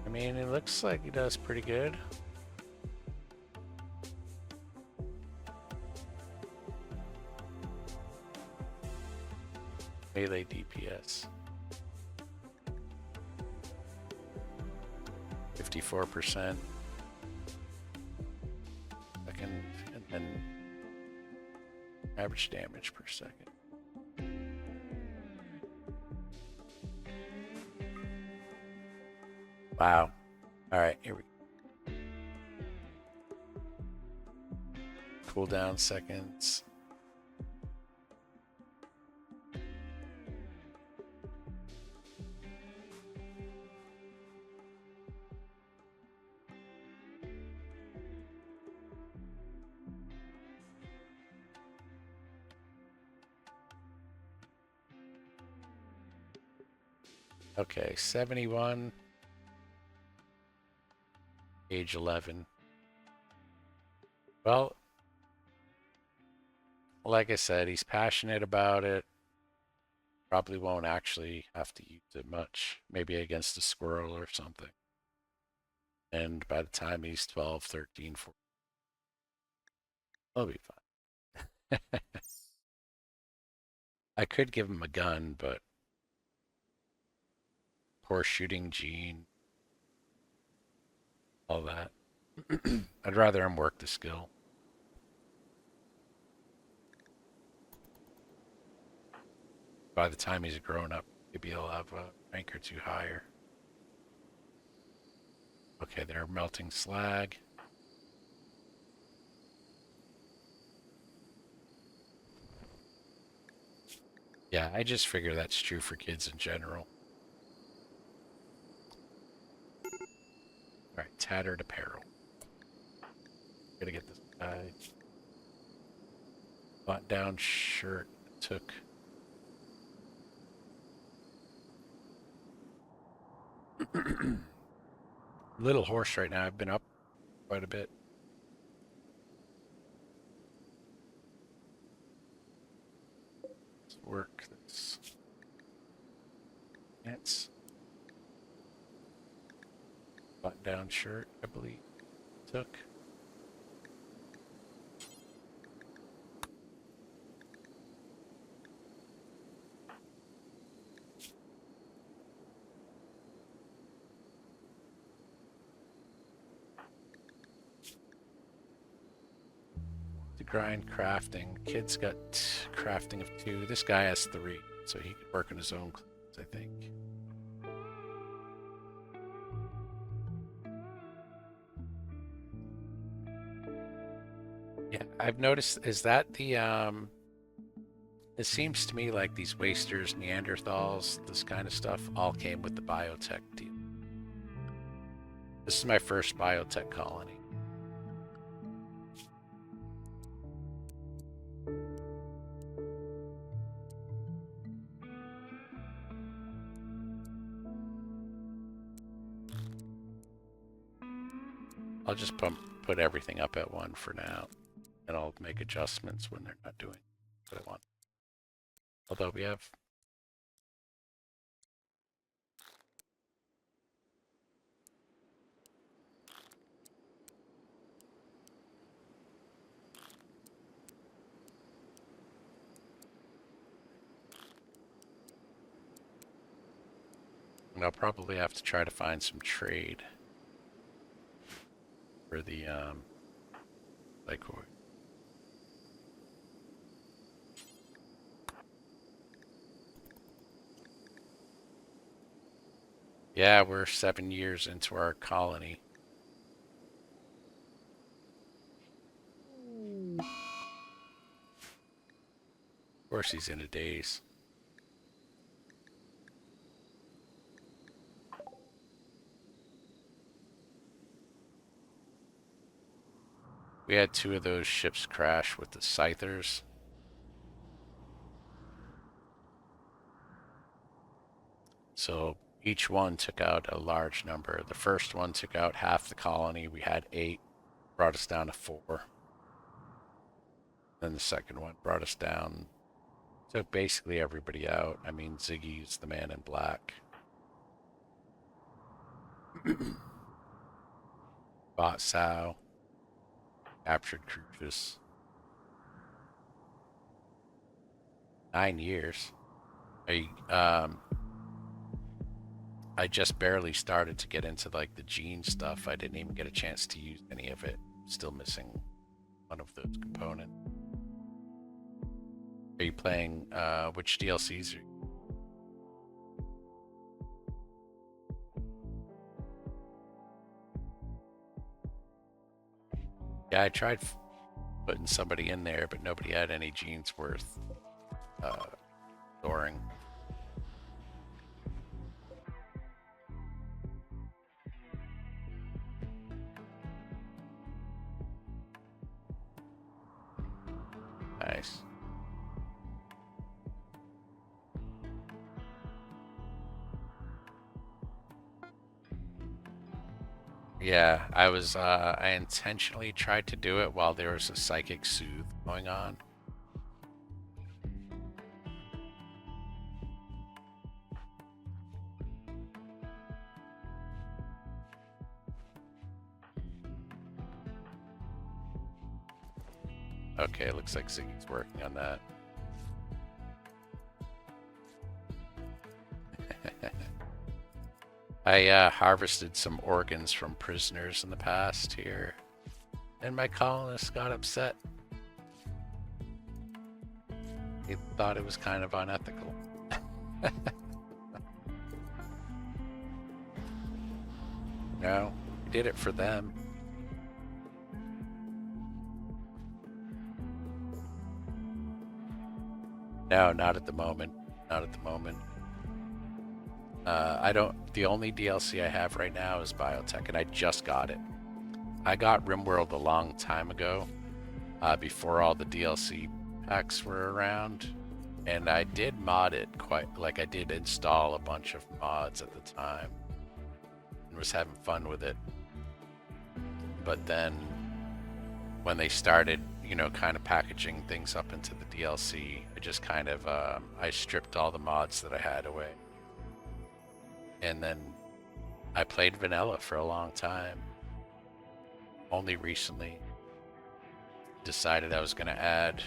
I mean, it looks like he does pretty good. Melee DPS. 54%. Second, and then average damage per second. Wow. All right, here we go. Cooldown seconds. Okay, 71. Age 11. Well, like I said, he's passionate about it. Probably won't actually have to use it much. Maybe against a squirrel or something. And by the time he's 12, 13, 14, he'll be fine. I could give him a gun, but poor shooting gene. All that. I'd rather him work the skill. By the time he's grown up, maybe he'll have a rank or two higher. Okay, they're melting slag. Yeah, I just figure that's true for kids in general. All right, tattered apparel. Gotta get this guy. Button-down shirt took. Little horse right now. I've been up quite a bit. Let's work this. Pants. Button-down shirt, I believe. Took. To grind crafting. Kid's got crafting of 2. This guy has 3, so he could work on his own clothes, I think. Yeah, I've noticed, is that the, it seems to me like these wasters, Neanderthals, this kind of stuff, all came with the biotech deal. This is my first biotech colony. I'll just put everything up at 1 for now, and I'll make adjustments when they're not doing what I want. Although we have... And I'll probably have to try to find some trade for the Lycoid. Yeah, we're 7 years into our colony. Of course he's in a daze. We had 2 of those ships crash with the Scythers. So each one took out a large number. The first one took out half the colony. We had 8, brought us down to 4. Then the second one brought us down, took basically everybody out. I mean, Ziggy's the man in black. Bought Sao. Captured Crucius. 9 years. I just barely started to get into like the gene stuff. I didn't even get a chance to use any of it. Still missing one of those components. Are you playing which DLCs are you? Yeah, I tried putting somebody in there, but nobody had any genes worth storing. Nice. Yeah, I intentionally tried to do it while there was a psychic soothe going on. Okay, it looks like Ziggy's working on that. I harvested some organs from prisoners in the past here, and my colonists got upset. They thought it was kind of unethical. No, we did it for them. No, not at the moment. Not at the moment. The only DLC I have right now is Biotech, and I just got it. I got RimWorld a long time ago, before all the DLC packs were around, and I did mod it I did install a bunch of mods at the time, and was having fun with it. But then, when they started, kind of packaging things up into the DLC, I just kind of, I stripped all the mods that I had away. And then I played vanilla for a long time. Only recently decided I was going to add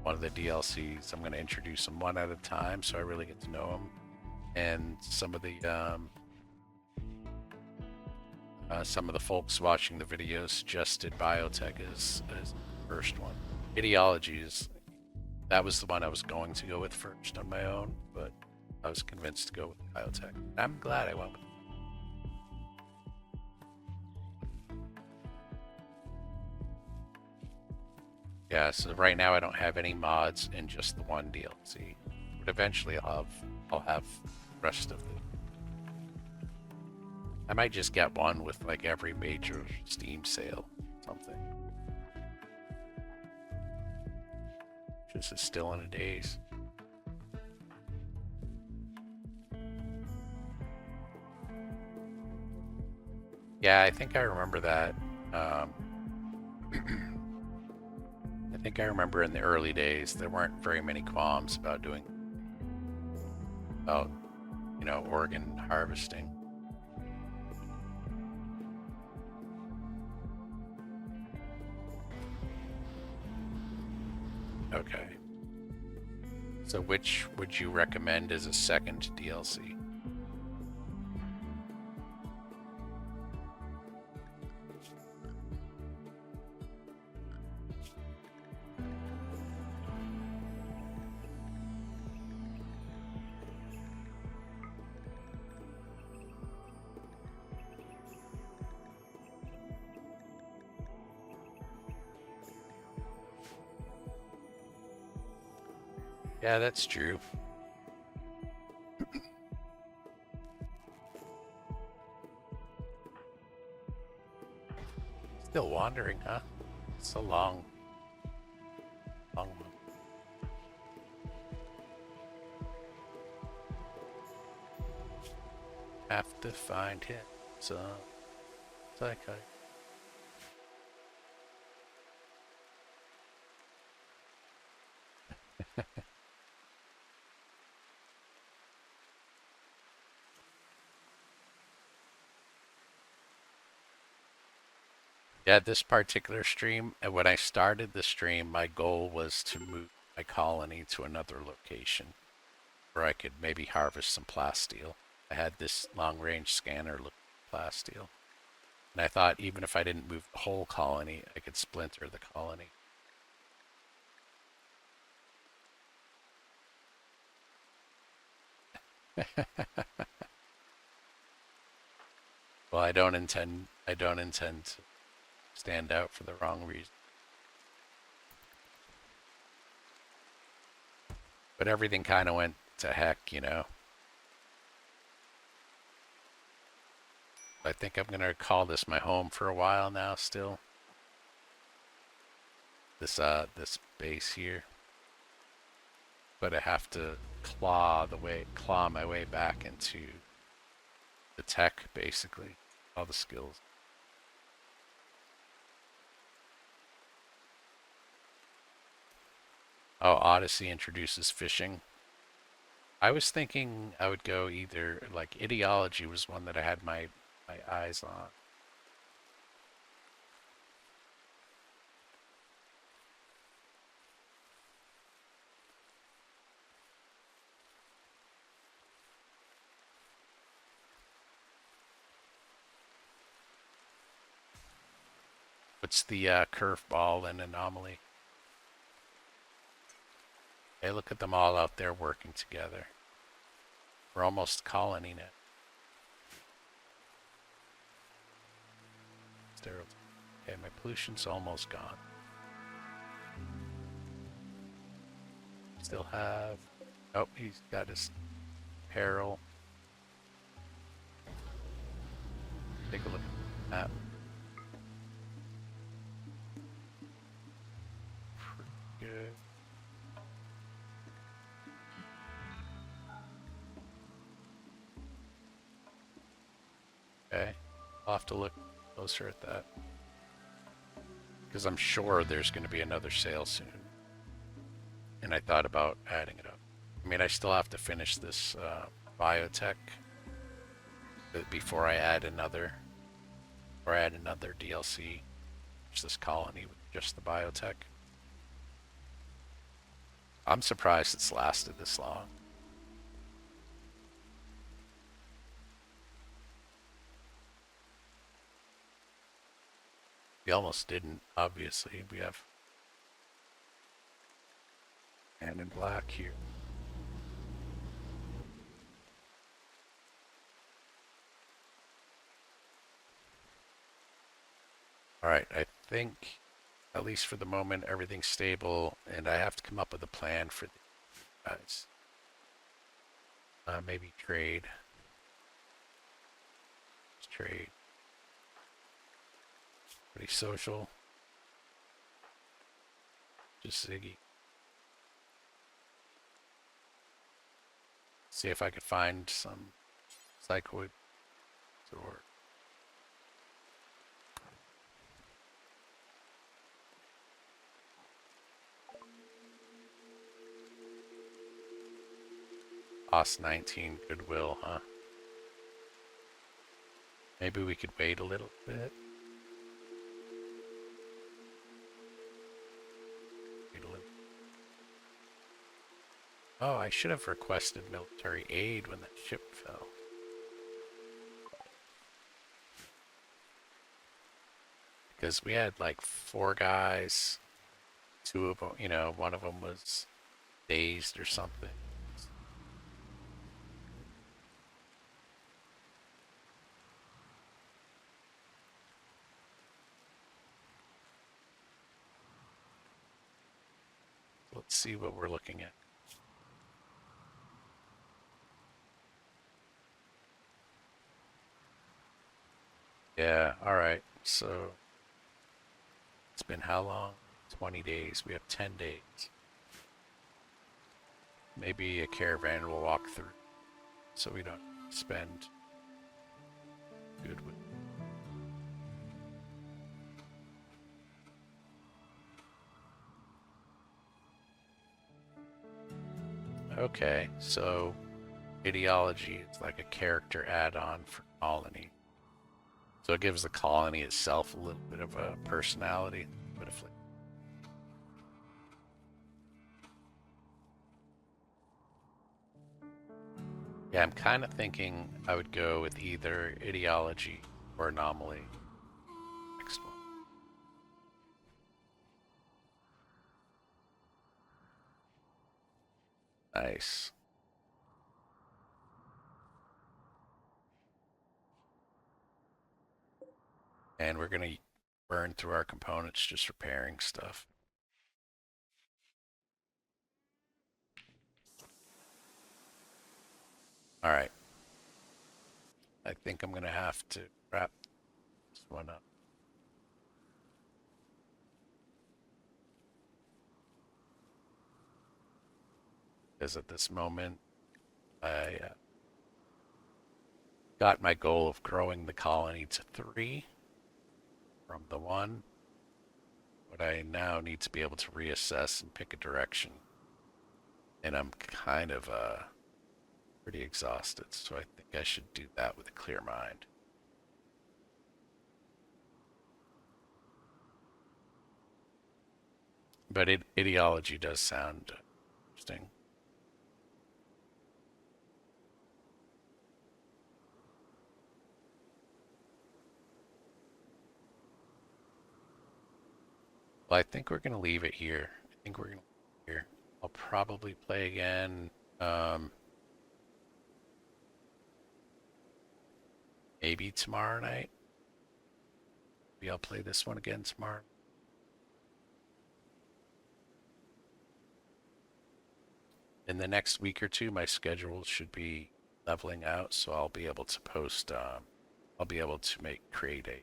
one of the DLCs. I'm going to introduce them one at a time so I really get to know them. And some of the folks watching the videos suggested Biotech as the first one. Ideology that was the one I was going to go with first on my own, but I was convinced to go with Biotech. I'm glad I went with it. Yeah, so right now I don't have any mods in just the one DLC. But eventually I'll have the rest of I might just get one with like every major Steam sale, something. Just is still in a daze. Yeah, I think I remember that. Um, I think I remember in the early days there weren't very many qualms about about organ harvesting. Okay. So which would you recommend as a second DLC? Yeah, that's true. Still wandering, huh? So long, long one. Have to find him. So, it's like yeah, this particular stream, and when I started the stream, my goal was to move my colony to another location where I could maybe harvest some plasteel. I had this long range scanner look at plasteel. And I thought even if I didn't move the whole colony, I could splinter the colony. Well, I don't intend to stand out for the wrong reason. But everything kind of went to heck. I think I'm gonna call this my home for a while now still. This base here. But I have to claw my way back into the tech basically. All the skills. Oh, Odyssey introduces fishing. I was thinking I would go either like ideology was one that I had my eyes on. What's the curveball and anomaly? Hey, look at them all out there working together. We're almost colony net. Sterile. Okay, my pollution's almost gone. Still have. Oh, he's got his peril. Take a look at the map. Pretty good. Okay, I'll have to look closer at that because I'm sure there's going to be another sale soon. And I thought about adding it up. I mean, I still have to finish this biotech before I add another, or add another DLC. Just this colony with just the biotech. I'm surprised it's lasted this long. We almost didn't, obviously. We have Man in Black here. Alright, I think, at least for the moment, everything's stable, and I have to come up with a plan for the guys. Maybe trade. Trade. Pretty social. Just Ziggy. See if I could find some psychoid or OS 19 Goodwill, huh? Maybe we could wait a little bit. Wait a little. Oh, I should have requested military aid when that ship fell. Because we had like 4 guys. 2 of them, you know, one of them was dazed or something. Let's see what we're looking at. Yeah, all right. So it's been how long? 20 days. We have 10 days. Maybe a caravan will walk through so we don't spend goodwill. Okay, so ideology is like a character add-on for colony. So it gives the colony itself a little bit of a personality, a bit of flavor. Yeah, I'm kind of thinking I would go with either ideology or anomaly. Next one. Nice. And we're gonna burn through our components just repairing stuff. All right. I think I'm gonna have to wrap this one up. Because at this moment, I got my goal of growing the colony to 3 from the 1, but I now need to be able to reassess and pick a direction. And I'm kind of pretty exhausted, so I think I should do that with a clear mind. But ideology does sound interesting. Well, I think we're going to leave it here. I think we're going to leave it here. I'll probably play again. Maybe tomorrow night. Maybe I'll play this one again tomorrow. In the next week or 2, my schedule should be leveling out, so I'll be able to post. I'll be able to create a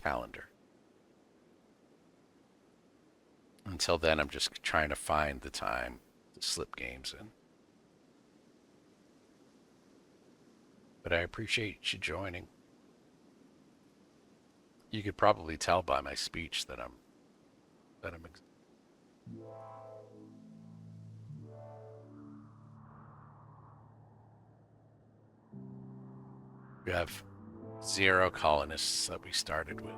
calendar. Until then, I'm just trying to find the time to slip games in. But I appreciate you joining. You could probably tell by my speech that I'm we have 0 colonists that we started with.